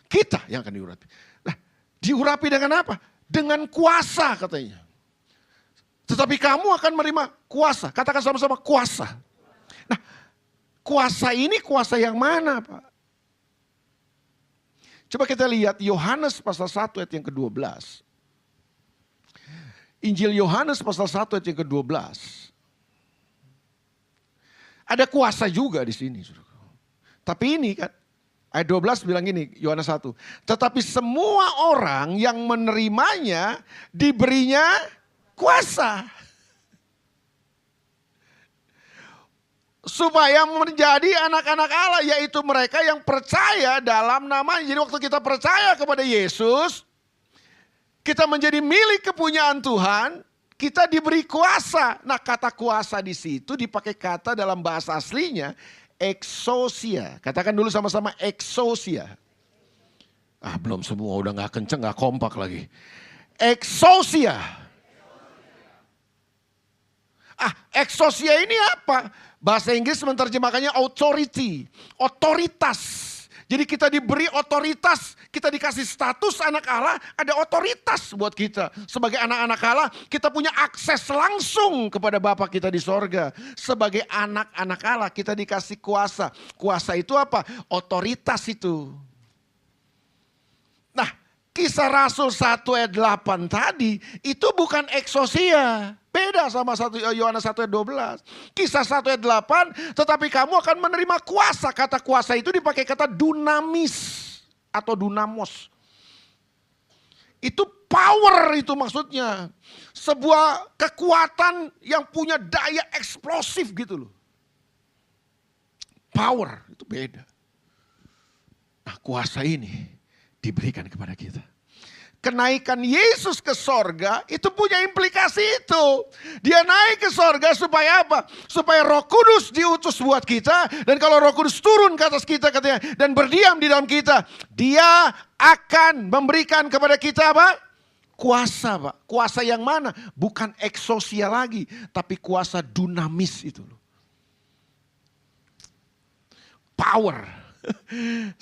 Kita yang akan diurapi. Nah, diurapi dengan apa? Dengan kuasa katanya. Tetapi kamu akan menerima kuasa. Katakan sama-sama kuasa. Nah, kuasa ini kuasa yang mana, Pak? Coba kita lihat Yohanes pasal 1 ayat yang ke-12. Injil Yohanes pasal 1 ayat yang ke-12. Ada kuasa juga di sini. Tapi ini kan, ayat 12 bilang gini, Yohanes 1. Tetapi semua orang yang menerimanya diberinya kuasa. Supaya menjadi anak-anak Allah, yaitu mereka yang percaya dalam namanya. Jadi waktu kita percaya kepada Yesus, kita menjadi milik kepunyaan Tuhan, kita diberi kuasa. Nah, kata kuasa di situ dipakai kata dalam bahasa aslinya exousia. Katakan dulu sama-sama exousia. Belum semua, udah gak kenceng, gak kompak lagi. Exousia. Exousia ini apa? Bahasa Inggris menerjemahkannya authority, otoritas. Jadi kita diberi otoritas, kita dikasih status anak Allah, ada otoritas buat kita. Sebagai anak-anak Allah, kita punya akses langsung kepada Bapa kita di sorga. Sebagai anak-anak Allah, kita dikasih kuasa. Kuasa itu apa? Otoritas itu. Nah, Kisah Rasul 1 ayat 8 tadi, itu bukan exousia. Beda sama Yohanes 1 ayat 12. Kisah 1 ayat 8, tetapi kamu akan menerima kuasa. Kata kuasa itu dipakai kata dunamis atau dunamos. Itu power itu maksudnya. Sebuah kekuatan yang punya daya eksplosif gitu loh. Power itu beda. Nah, kuasa ini diberikan kepada kita. Kenaikan Yesus ke sorga itu punya implikasi itu. Dia naik ke sorga supaya apa? Supaya Roh Kudus diutus buat kita. Dan kalau Roh Kudus turun ke atas kita katanya, dan berdiam di dalam kita, Dia akan memberikan kepada kita apa? Kuasa, Pak. Kuasa yang mana? Bukan exousia lagi, tapi kuasa dunamis itu loh. Power.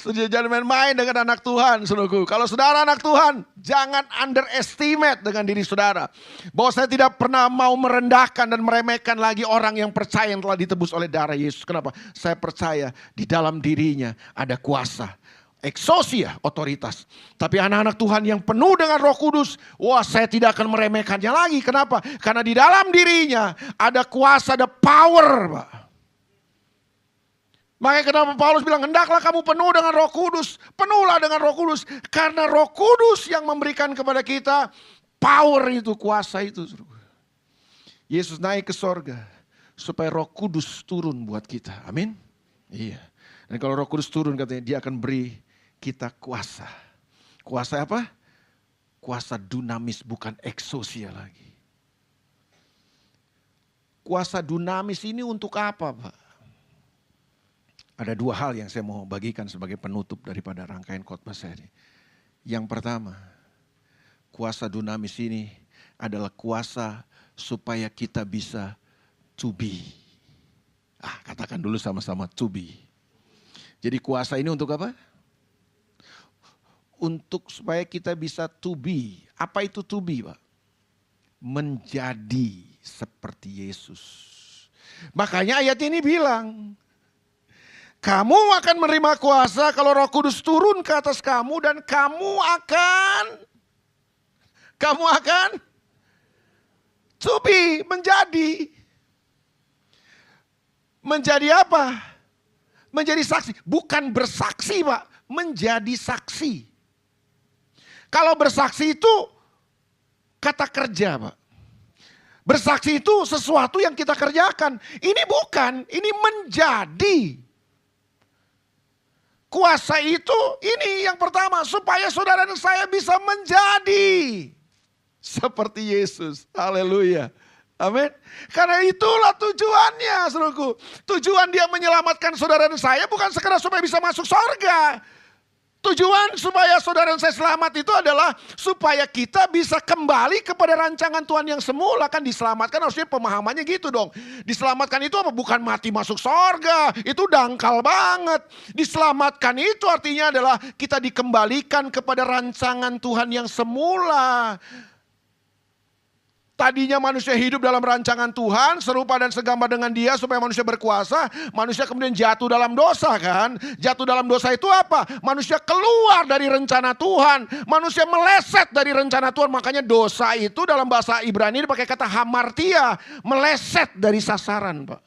Jangan main-main dengan anak Tuhan, saudaraku. Kalau saudara anak Tuhan, jangan underestimate dengan diri saudara. Bahwa saya tidak pernah mau merendahkan dan meremehkan lagi orang yang percaya yang telah ditebus oleh darah Yesus. Kenapa? Saya percaya di dalam dirinya ada kuasa. Exousia, otoritas. Tapi anak-anak Tuhan yang penuh dengan Roh Kudus, wah, saya tidak akan meremehkannya lagi. Kenapa? Karena di dalam dirinya ada kuasa, ada power, Pak. Makanya kenapa Paulus bilang, hendaklah kamu penuh dengan Roh Kudus. Penuhlah dengan Roh Kudus. Karena Roh Kudus yang memberikan kepada kita power itu, kuasa itu. Yesus naik ke sorga supaya Roh Kudus turun buat kita. Amin. Iya. Dan kalau Roh Kudus turun katanya Dia akan beri kita kuasa. Kuasa apa? Kuasa dunamis, bukan exousia lagi. Kuasa dunamis ini untuk apa, Pak? Ada dua hal yang saya mau bagikan sebagai penutup daripada rangkaian khotbah saya ini. Yang pertama, kuasa dunamis ini adalah kuasa supaya kita bisa to be. Katakan dulu sama-sama to be. Jadi kuasa ini untuk apa? Untuk supaya kita bisa to be. Apa itu to be, Pak? Menjadi seperti Yesus. Makanya ayat ini bilang, kamu akan menerima kuasa kalau Roh Kudus turun ke atas kamu dan kamu akan to be, menjadi. Menjadi apa? Menjadi saksi. Bukan bersaksi, Pak. Menjadi saksi. Kalau bersaksi itu kata kerja, Pak. Bersaksi itu sesuatu yang kita kerjakan. Ini bukan, ini menjadi. Kuasa itu ini yang pertama, supaya saudara dan saya bisa menjadi seperti Yesus. Haleluya. Amin. Karena itulah tujuannya, saudaraku. Tujuan Dia menyelamatkan saudara dan saya bukan sekedar supaya bisa masuk surga. Tujuan supaya saudara dan saya selamat itu adalah supaya kita bisa kembali kepada rancangan Tuhan yang semula. Kan diselamatkan harusnya pemahamannya gitu dong. Diselamatkan itu apa? Bukan mati masuk sorga. Itu dangkal banget. Diselamatkan itu artinya adalah kita dikembalikan kepada rancangan Tuhan yang semula. Tadinya manusia hidup dalam rancangan Tuhan, serupa dan segambar dengan Dia supaya manusia berkuasa. Manusia kemudian jatuh dalam dosa kan. Jatuh dalam dosa itu apa? Manusia keluar dari rencana Tuhan. Manusia meleset dari rencana Tuhan. Makanya dosa itu dalam bahasa Ibrani dipakai kata hamartia. Meleset dari sasaran, Pak.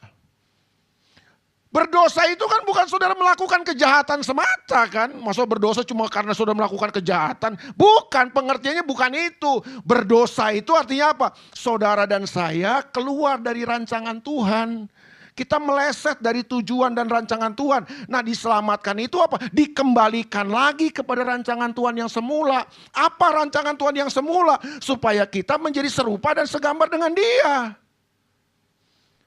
Berdosa itu kan bukan saudara melakukan kejahatan semata kan. Masa berdosa cuma karena saudara melakukan kejahatan. Bukan, pengertiannya bukan itu. Berdosa itu artinya apa? Saudara dan saya keluar dari rancangan Tuhan. Kita meleset dari tujuan dan rancangan Tuhan. Nah, diselamatkan itu apa? Dikembalikan lagi kepada rancangan Tuhan yang semula. Apa rancangan Tuhan yang semula? Supaya kita menjadi serupa dan segambar dengan Dia.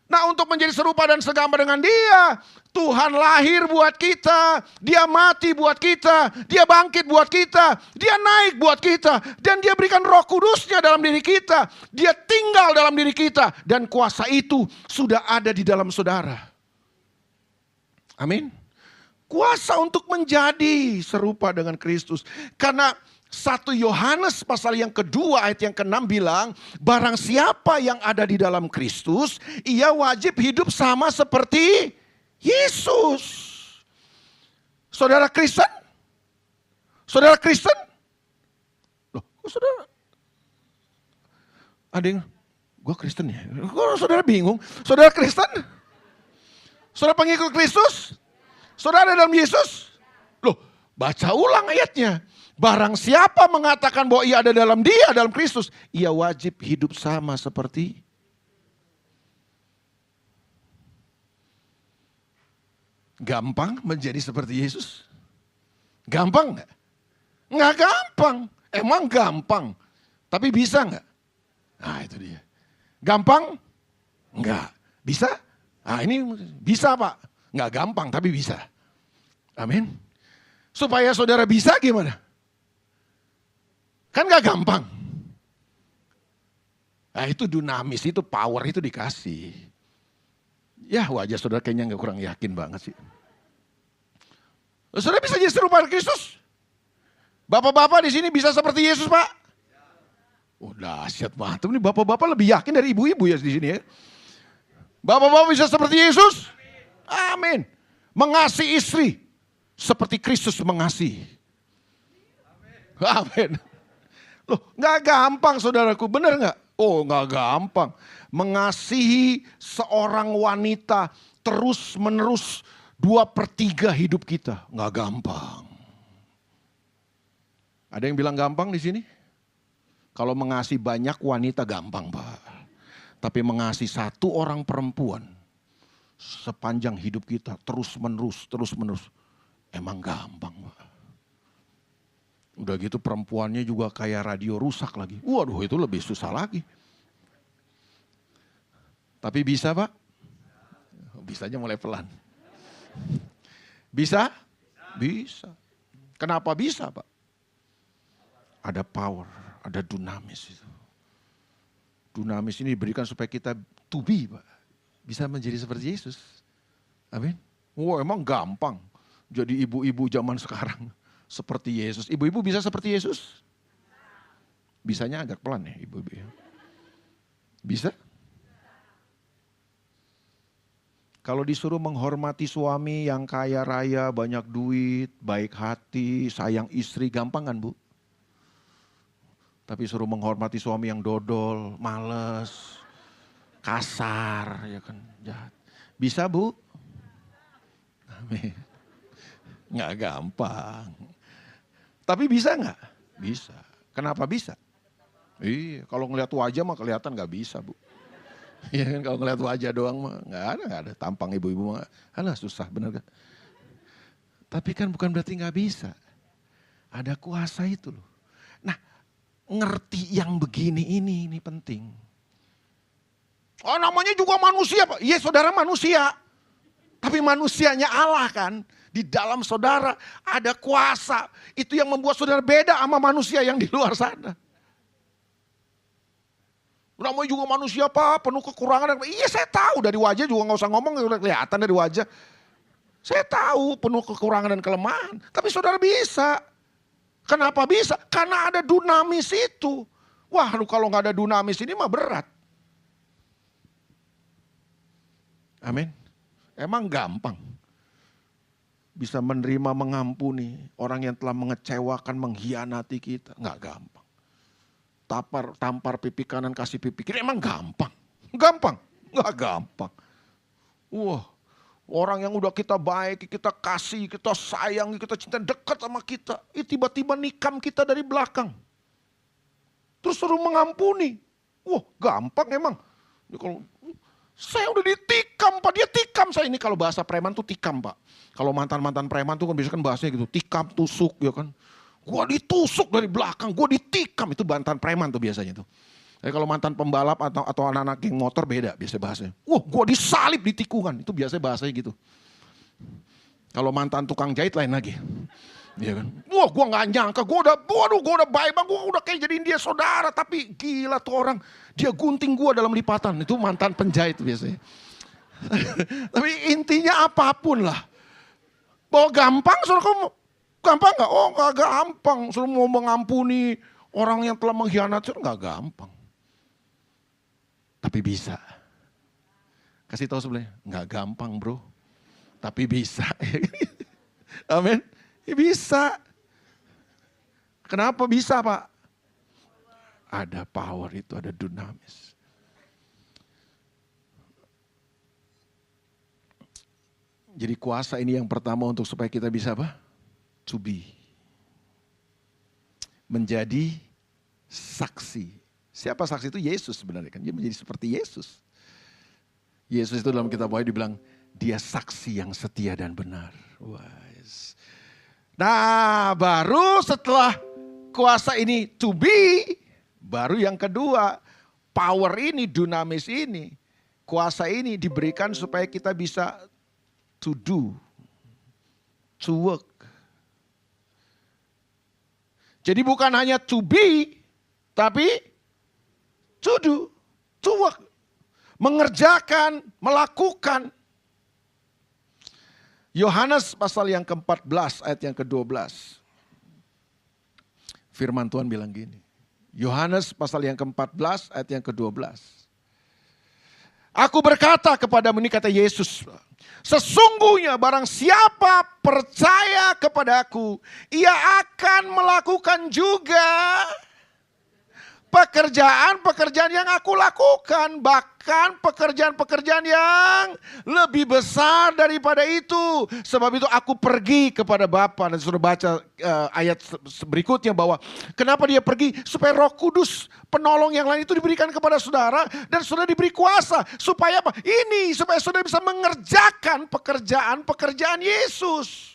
Nah, untuk menjadi serupa dan segambar dengan Dia, Tuhan lahir buat kita, Dia mati buat kita, Dia bangkit buat kita, Dia naik buat kita, dan Dia berikan Roh Kudus-Nya dalam diri kita. Dia tinggal dalam diri kita, dan kuasa itu sudah ada di dalam saudara. Amin. Kuasa untuk menjadi serupa dengan Kristus. Karena 1 Yohanes pasal yang kedua ayat yang ke-6 bilang, barang siapa yang ada di dalam Kristus, ia wajib hidup sama seperti Yesus. Saudara Kristen? Saudara Kristen? Loh, saudara? Ada yang, gue Kristen ya? Kok saudara bingung? Saudara Kristen? Saudara pengikut Kristus? Saudara dalam Yesus? Loh, baca ulang ayatnya. Barang siapa mengatakan bahwa ia ada dalam Dia, dalam Kristus, ia wajib hidup sama seperti. Gampang menjadi seperti Yesus? Gampang nggak? Nggak gampang. Emang gampang. Tapi bisa nggak? Nah itu dia. Gampang? Nggak. Bisa? Nah ini bisa Pak. Nggak gampang tapi bisa. Amin. Supaya saudara bisa gimana? Kan gak gampang. Nah itu dinamis, itu power itu dikasih. Ya wajah saudara kayaknya gak kurang yakin banget sih. Saudara bisa jadi serupa Kristus? Bapak-bapak di sini bisa seperti Yesus Pak? Oh dahsyat banget. Ini bapak-bapak lebih yakin dari ibu-ibu ya di sini ya. Bapak-bapak bisa seperti Yesus? Amin. Mengasihi istri seperti Kristus mengasihi. Amin. Loh, gak gampang saudaraku, benar gak? Oh gak gampang. Mengasihi seorang wanita terus menerus 2/3 hidup kita. Gak gampang. Ada yang bilang gampang di sini? Kalau mengasihi banyak wanita gampang Pak. Tapi mengasihi satu orang perempuan sepanjang hidup kita terus menerus. Emang gampang Pak. Udah gitu perempuannya juga kayak radio rusak lagi. Waduh itu lebih susah lagi. Tapi bisa Pak? Bisanya mulai pelan. Bisa? Bisa. Kenapa bisa Pak? Ada power, ada dunamis itu. Dunamis ini diberikan supaya kita to be Pak. Bisa menjadi seperti Yesus. Amin. Wah emang gampang jadi ibu-ibu zaman sekarang. Seperti Yesus. Ibu-ibu bisa seperti Yesus? Bisanya agak pelan ya ibu-ibu. Bisa? Kalau disuruh menghormati suami yang kaya raya, banyak duit, baik hati, sayang istri, gampang kan Bu? Tapi suruh menghormati suami yang dodol, males, kasar, ya kan, jahat. Bisa Bu? Amin. Nggak gampang. Tapi bisa nggak? Bisa. Kenapa bisa? Iya, kalau ngelihat wajah mah kelihatan nggak bisa Bu. Iya kan kalau ngelihat wajah doang mah nggak ada tampang ibu-ibu mah. Alah susah bener kan. Tapi kan bukan berarti nggak bisa. Ada kuasa itu loh. Nah ngerti yang begini ini penting. Oh namanya juga manusia Pak. Iya saudara manusia. Tapi manusianya Allah kan. Di dalam saudara ada kuasa. Itu yang membuat saudara beda sama manusia yang di luar sana. Namanya juga manusia Pak, penuh kekurangan. Iya saya tahu dari wajah juga gak usah ngomong, udah kelihatan dari wajah. Saya tahu penuh kekurangan dan kelemahan. Tapi saudara bisa. Kenapa bisa? Karena ada dunamis itu. Wah kalau gak ada dunamis ini mah berat. Amin. Emang gampang. Bisa menerima, mengampuni orang yang telah mengecewakan, mengkhianati kita. Nggak gampang. Tampar pipi kanan, kasih pipi kiri. Emang gampang? Gampang? Nggak gampang. Wah, orang yang udah kita baik, kita kasih, kita sayang, kita cinta, dekat sama kita. Tiba-tiba nikam kita dari belakang. Terus suruh mengampuni. Wah, gampang emang. Kalau Saya udah ditikam Pak, dia tikam saya. Ini kalau bahasa preman tuh tikam Pak. Kalau mantan-mantan preman tuh kan biasanya kan bahasanya gitu, tikam, tusuk ya kan. Gua ditusuk dari belakang, gua ditikam, itu mantan preman tuh biasanya tuh. Tapi kalau mantan pembalap atau anak-anak geng motor beda biasanya bahasanya. Wah, gua disalip di tikungan, itu biasanya bahasanya gitu. Kalau mantan tukang jahit lain lagi. Iya kan? Wah, gua nggak nyangka, gua udah baik bang, gua udah kayak jadiin dia saudara, tapi gila tuh orang, dia gunting gua dalam lipatan. Itu mantan penjahit biasanya. Tapi intinya apapun lah. Bahwa gampang, suruh kamu gampang nggak? Oh, nggak gampang. Suruh mau mengampuni orang yang telah mengkhianati, nggak gampang. Tapi bisa. Kasih tahu sebelahnya, nggak gampang bro, tapi bisa. Amin. Bisa. Kenapa bisa Pak? Ada power itu, ada dunamis. Jadi kuasa ini yang pertama untuk supaya kita bisa apa? To be. Menjadi saksi. Siapa saksi itu? Yesus sebenarnya kan. Dia menjadi seperti Yesus. Yesus itu dalam kitab Wahyu dibilang, dia saksi yang setia dan benar. Wise. Nah, baru setelah kuasa ini to be, baru yang kedua, power ini, dunamis ini, kuasa ini diberikan supaya kita bisa to do, to work. Jadi bukan hanya to be, tapi to do, to work. Mengerjakan, melakukan. Yohanes pasal yang ke-14 ayat yang ke-12. Firman Tuhan bilang gini. Yohanes pasal yang ke-14 ayat yang ke-12. Aku berkata kepadamu, ini kata Yesus. Sesungguhnya barang siapa percaya kepadaku, ia akan melakukan juga pekerjaan-pekerjaan yang aku lakukan. Bahkan pekerjaan-pekerjaan yang lebih besar daripada itu. Sebab itu aku pergi kepada Bapa. Dan sudah baca ayat berikutnya bahwa kenapa dia pergi? Supaya Roh Kudus, penolong yang lain itu diberikan kepada saudara. Dan saudara diberi kuasa. Supaya apa? Ini, supaya saudara bisa mengerjakan pekerjaan-pekerjaan Yesus.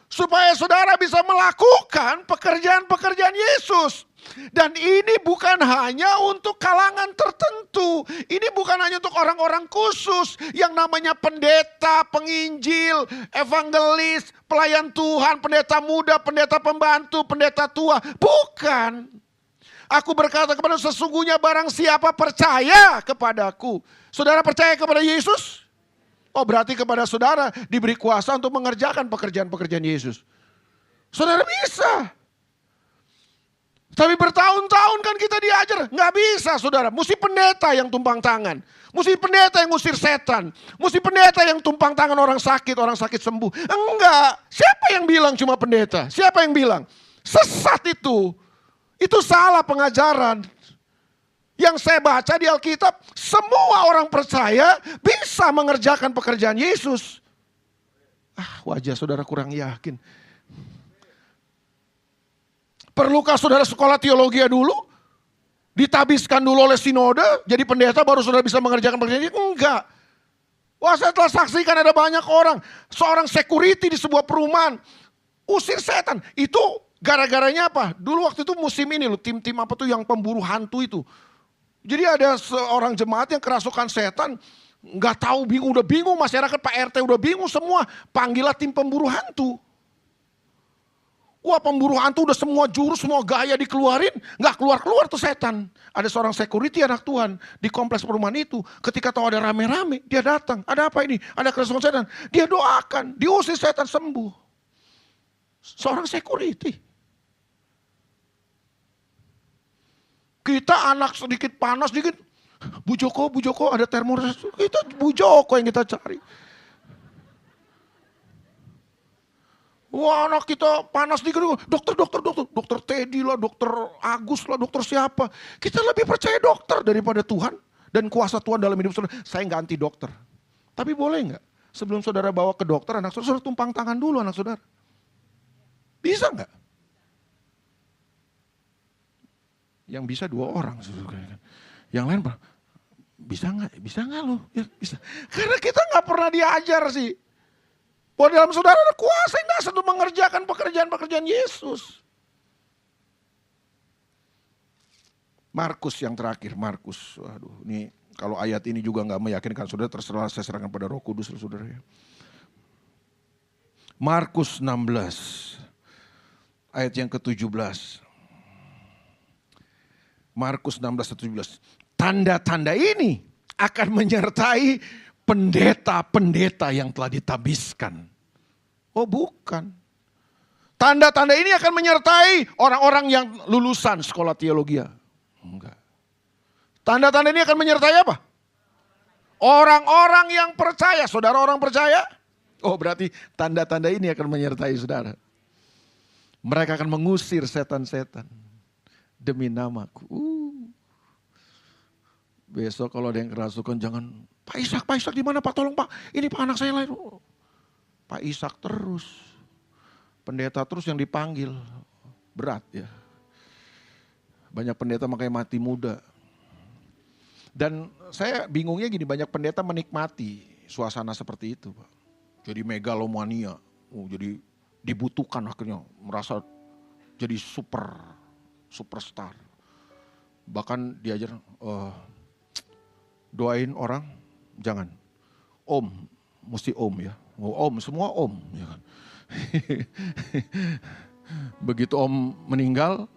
Supaya saudara bisa melakukan pekerjaan-pekerjaan Yesus. Dan ini bukan hanya untuk kalangan tertentu. Ini bukan hanya untuk orang-orang khusus. Yang namanya pendeta, penginjil, evangelis, pelayan Tuhan, pendeta muda, pendeta pembantu, pendeta tua. Bukan. Aku berkata kepada sesungguhnya barang siapa percaya kepadaku. Saudara percaya kepada Yesus? Oh, berarti kepada saudara diberi kuasa untuk mengerjakan pekerjaan-pekerjaan Yesus. Saudara bisa. Tapi bertahun-tahun kan kita diajar. Nggak bisa saudara. Mesti pendeta yang tumpang tangan. Mesti pendeta yang ngusir setan. Mesti pendeta yang tumpang tangan orang sakit sembuh. Enggak. Siapa yang bilang cuma pendeta? Siapa yang bilang? Sesat itu. Itu salah pengajaran. Yang saya baca di Alkitab, semua orang percaya bisa mengerjakan pekerjaan Yesus. Wajah saudara kurang yakin. Perlukah saudara sekolah teologi dulu? Ditabiskan dulu oleh sinode, jadi pendeta baru saudara bisa mengerjakan pekerjaan Yesus? Enggak. Wah, saya telah saksikan ada banyak orang, seorang security di sebuah perumahan, usir setan. Itu gara-garanya apa? Dulu waktu itu musim ini loh, tim-tim apa tuh yang pemburu hantu itu. Jadi ada seorang jemaat yang kerasukan setan, nggak tahu, udah bingung masyarakat, Pak RT udah bingung semua, panggillah tim pemburu hantu. Wah, pemburu hantu udah semua jurus, semua gaya dikeluarin, nggak keluar-keluar tuh setan. Ada seorang security anak Tuhan di kompleks perumahan itu, ketika tahu ada rame-rame, dia datang, ada apa ini? Ada kerasukan setan, dia doakan, diusir setan sembuh. Seorang security. Kita anak sedikit panas, sedikit, Bu Joko ada termorex. Kita Bu Joko yang kita cari. Wah, anak kita panas sedikit, dokter Teddy lah, dokter Agus lah, dokter siapa. Kita lebih percaya dokter daripada Tuhan dan kuasa Tuhan dalam hidup saudara. Saya nggak anti dokter. Tapi boleh nggak? Sebelum saudara bawa ke dokter, anak saudara tumpang tangan dulu anak saudara. Bisa nggak? Yang bisa 2 orang. Yang lain Bisa nggak lo? Ya, bisa. Karena kita nggak pernah diajar sih. Bahwa dalam saudara ada kuasa yang dasar untuk mengerjakan pekerjaan-pekerjaan Yesus. Markus yang terakhir, Markus. Waduh, ini kalau ayat ini juga nggak meyakinkan saudara, terserah saya serahkan pada Roh Kudus saudara ya. Markus 16 ayat yang ke-17. Markus 16:17. Tanda-tanda ini akan menyertai pendeta-pendeta yang telah ditabiskan. Oh bukan. Tanda-tanda ini akan menyertai orang-orang yang lulusan sekolah teologi. Enggak. Tanda-tanda ini akan menyertai apa? Orang-orang yang percaya. Saudara orang percaya? Oh berarti tanda-tanda ini akan menyertai saudara. Mereka akan mengusir setan-setan demi namaku. Besok kalau ada yang kerasukan jangan, Pak Ishak di mana Pak? Tolong Pak, ini Pak anak saya lahir. Pak Ishak terus. Pendeta terus yang dipanggil. Berat ya. Banyak pendeta makanya mati muda. Dan saya bingungnya gini, banyak pendeta menikmati suasana seperti itu Pak. Jadi megalomania, jadi dibutuhkan akhirnya, merasa jadi superstar. Bahkan diajar, doain orang, jangan. Om, mesti om ya. Om, semua om. Ya kan? Begitu om meninggal,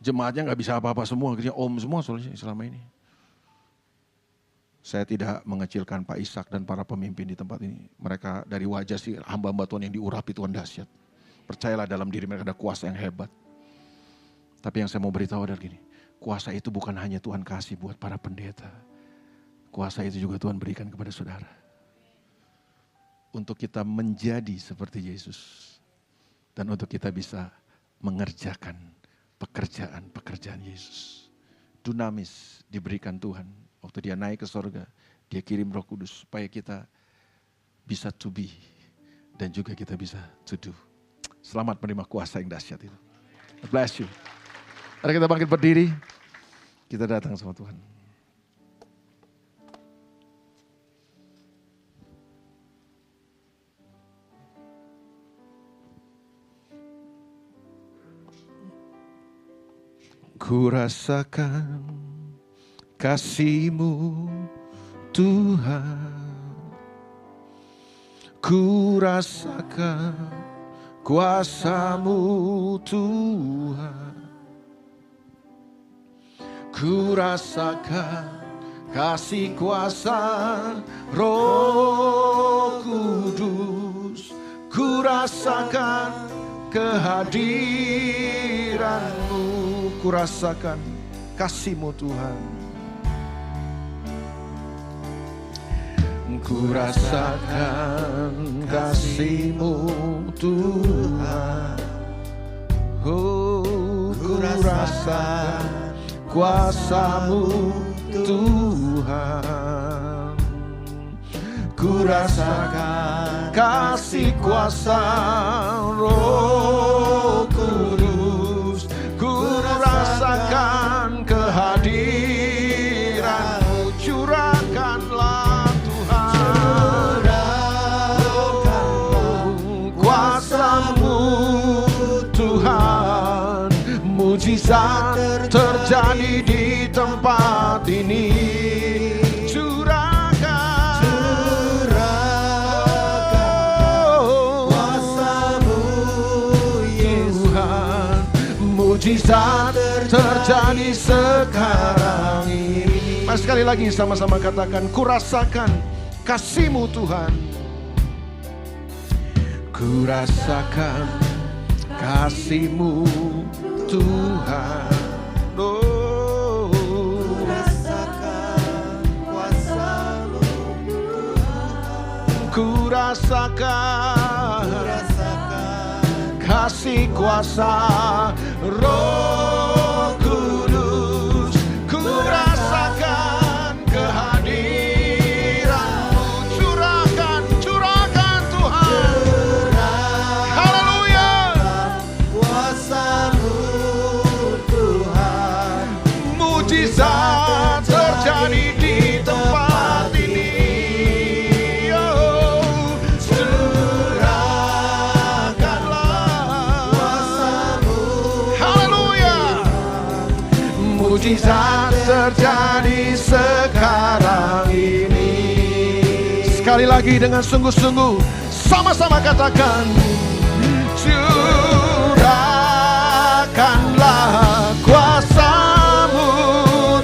jemaatnya gak bisa apa-apa semua. Akhirnya om semua soalnya selama ini. Saya tidak mengecilkan Pak Ishak dan para pemimpin di tempat ini. Mereka dari wajah sih hamba-hamba Tuhan yang diurapi Tuhan dahsyat. Percayalah dalam diri mereka ada kuasa yang hebat. Tapi yang saya mau beritahu adalah gini. Kuasa itu bukan hanya Tuhan kasih buat para pendeta. Kuasa itu juga Tuhan berikan kepada saudara. Untuk kita menjadi seperti Yesus. Dan untuk kita bisa mengerjakan pekerjaan-pekerjaan Yesus. Dunamis diberikan Tuhan. Waktu dia naik ke surga, dia kirim Roh Kudus supaya kita bisa to be. Dan juga kita bisa to do. Selamat menerima kuasa yang dahsyat itu. God bless you. Mari kita bangkit berdiri. Kita datang sama Tuhan. Ku rasakan kasih-Mu Tuhan. Ku rasakan kuasa-Mu Tuhan. Ku rasakan kasih kuasa Roh Kudus. Ku rasakan kehadiran-Mu. Ku rasakan kasih-Mu Tuhan. Ku rasakan kasih-Mu Tuhan. Oh, ku rasakan kuasa-Mu Tuhan. Ku rasakan kasih kuasa Roh Kudus. Ku rasakan kehadiran-Mu. Curahkanlah Tuhan kuasa-Mu Tuhan. Mujizat terjadi di tempat ini. Curahkan kuasa-Mu Tuhan. Mujizat terjadi sekarang ini. Mari sekali lagi sama-sama katakan, ku rasakan kasih-Mu Tuhan. Ku rasakan kasih-Mu Tuhan. Oh, ku rasakan kuasa-Mu Tuhan. Ku rasakan kasih kuasa Roh Kudus. Ku rasakan kehadiran-Mu. Curahkan Tuhan. Haleluya. Kuasa-Mu Tuhan. Mujizat terjadi di mujizat terjadi sekarang ini. Sekali lagi dengan sungguh-sungguh, sama-sama katakan, curahkanlah kuasa-Mu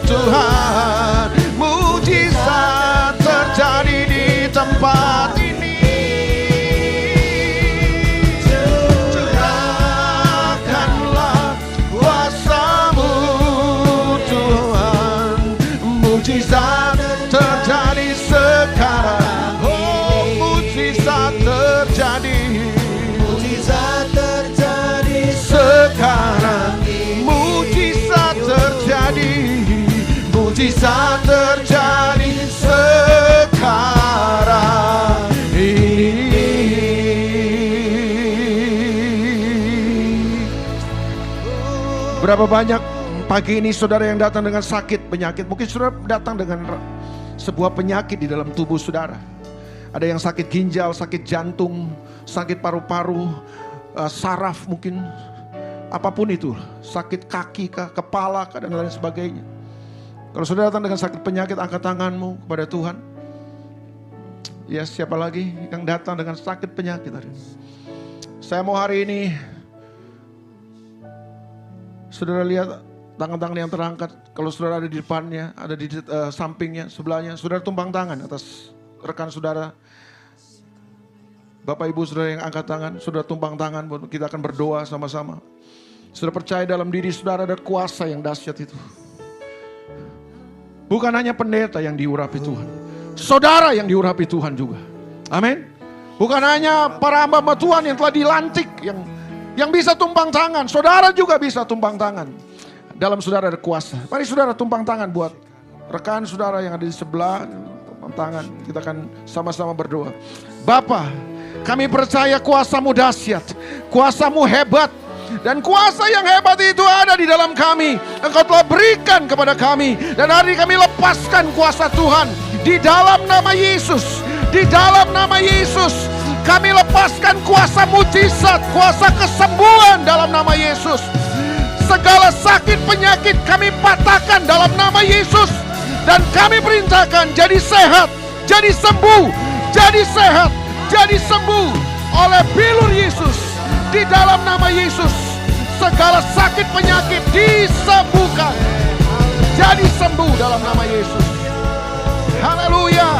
Tuhan, mujizat terjadi di tempat ini. Curahkanlah kuasa-Mu Tuhan, mujizat terjadi sekarang. Oh, mujizat terjadi, Mujizat terjadi sekarang, mujizat terjadi, mujizat terjadi sekarang ini. Berapa banyak pagi ini saudara yang datang dengan sakit, penyakit? Mungkin saudara datang dengan sebuah penyakit di dalam tubuh saudara. Ada yang sakit ginjal, sakit jantung, sakit paru-paru, saraf mungkin, apapun itu, sakit kaki kah, kepala kah, dan lain sebagainya. Kalau sudah datang dengan sakit penyakit, angkat tanganmu kepada Tuhan. Ya, siapa lagi yang datang dengan sakit penyakit hari ini? Saya mau hari ini, saudara lihat tangan-tangan yang terangkat. Kalau saudara ada di depannya, ada di sampingnya, sebelahnya, saudara tumpang tangan atas rekan saudara. Bapak Ibu saudara yang angkat tangan, saudara tumpang tangan, kita akan berdoa sama-sama. Saudara percaya dalam diri saudara ada kuasa yang dahsyat itu. Bukan hanya pendeta yang diurapi Tuhan, saudara yang diurapi Tuhan juga. Amin. Bukan hanya para hamba Tuhan yang telah dilantik yang bisa tumpang tangan, saudara juga bisa tumpang tangan. Dalam saudara ada kuasa. Mari saudara tumpang tangan buat rekan saudara yang ada di sebelah. Tumpang tangan, kita akan sama-sama berdoa. Bapa, kami percaya kuasa-Mu dahsyat, kuasa-Mu hebat. Dan kuasa yang hebat itu ada di dalam kami. Engkau telah berikan kepada kami. Dan hari ini kami lepaskan kuasa Tuhan di dalam nama Yesus. Di dalam nama Yesus kami lepaskan kuasa mujizat, kuasa kesembuhan dalam nama Yesus. Segala sakit penyakit kami patahkan dalam nama Yesus. Dan kami perintahkan jadi sehat, jadi sembuh, jadi sehat, jadi sembuh oleh bilur Yesus. Di dalam nama Yesus, segala sakit penyakit disembuhkan, jadi sembuh dalam nama Yesus. Haleluya.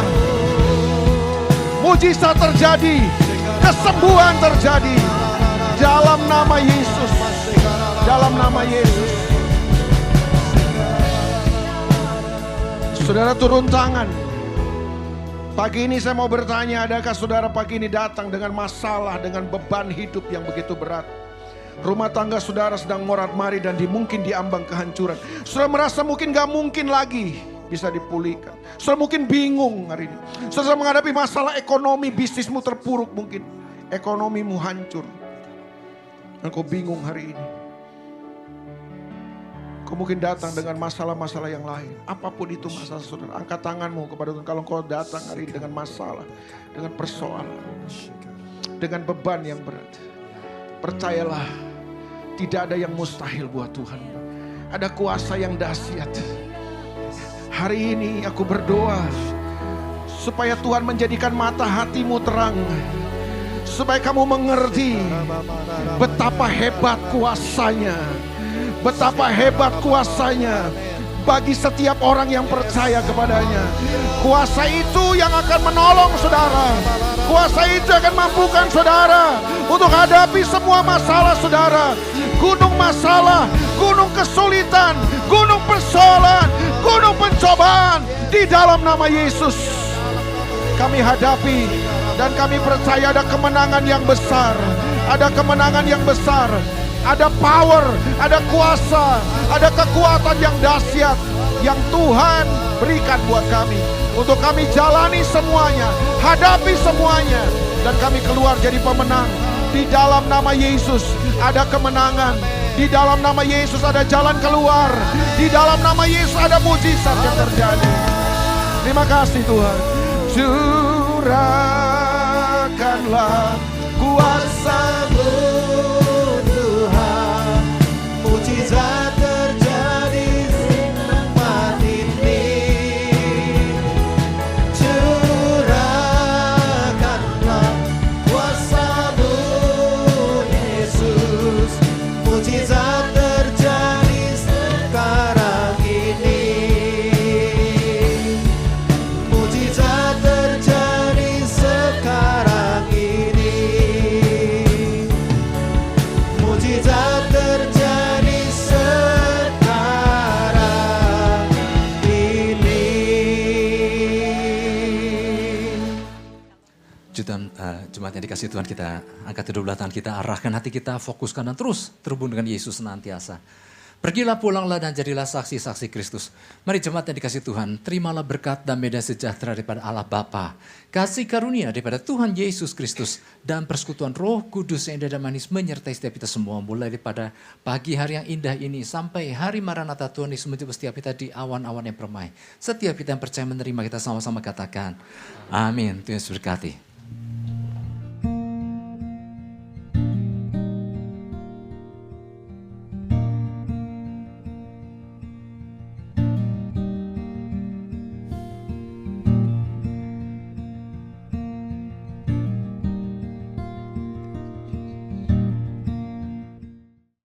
Mujizat terjadi, kesembuhan terjadi dalam nama Yesus. Dalam nama Yesus. Saudara turun tangan. Pagi ini saya mau bertanya, adakah saudara pagi ini datang dengan masalah, dengan beban hidup yang begitu berat? Rumah tangga saudara sedang morat-mari dan mungkin diambang kehancuran. Saudara merasa mungkin gak mungkin lagi bisa dipulihkan. Saudara mungkin bingung hari ini. Saudara menghadapi masalah ekonomi, bisnismu terpuruk mungkin. Ekonomimu hancur. Engkau bingung hari ini. Kau mungkin datang dengan masalah-masalah yang lain. Apapun itu masalah saudara, angkat tanganmu kepada Tuhan. Kalau kau datang hari ini dengan masalah, dengan persoalan, dengan beban yang berat, percayalah, tidak ada yang mustahil buat Tuhan. Ada kuasa yang dahsyat. Hari ini aku berdoa supaya Tuhan menjadikan mata hatimu terang, supaya kamu mengerti betapa hebat kuasanya. Betapa hebat kuasanya bagi setiap orang yang percaya kepadanya. Kuasa itu yang akan menolong saudara. Kuasa itu akan mampukan saudara untuk hadapi semua masalah saudara. Gunung masalah, gunung kesulitan, gunung persoalan, gunung pencobaan. Di dalam nama Yesus kami hadapi dan kami percaya ada kemenangan yang besar. Ada kemenangan yang besar. Ada power, ada kuasa, ada kekuatan yang dahsyat yang Tuhan berikan buat kami. Untuk kami jalani semuanya, hadapi semuanya. Dan kami keluar jadi pemenang. Di dalam nama Yesus ada kemenangan. Di dalam nama Yesus ada jalan keluar. Di dalam nama Yesus ada mujizat yang terjadi. Terima kasih Tuhan. Curahkanlah kuasa-Mu, mujizat terjadi jemaat yang dikasih Tuhan, kita angkat kedua belah tangan kita, arahkan hati kita, fokuskan dan terus terhubung dengan Yesus senantiasa. Pergilah, pulanglah dan jadilah saksi-saksi Kristus. Mari jemaat yang dikasih Tuhan, terimalah berkat dan damai sejahtera daripada Allah Bapa, kasih karunia daripada Tuhan Yesus Kristus, dan persekutuan Roh Kudus yang indah dan manis menyertai setiap kita semua, mulai daripada pagi hari yang indah ini sampai hari Maranatha Tuhan Yesus menjemput setiap kita di awan-awan yang permai. Setiap kita yang percaya menerima, kita sama-sama katakan, amin. Tuhan Yesus berkati.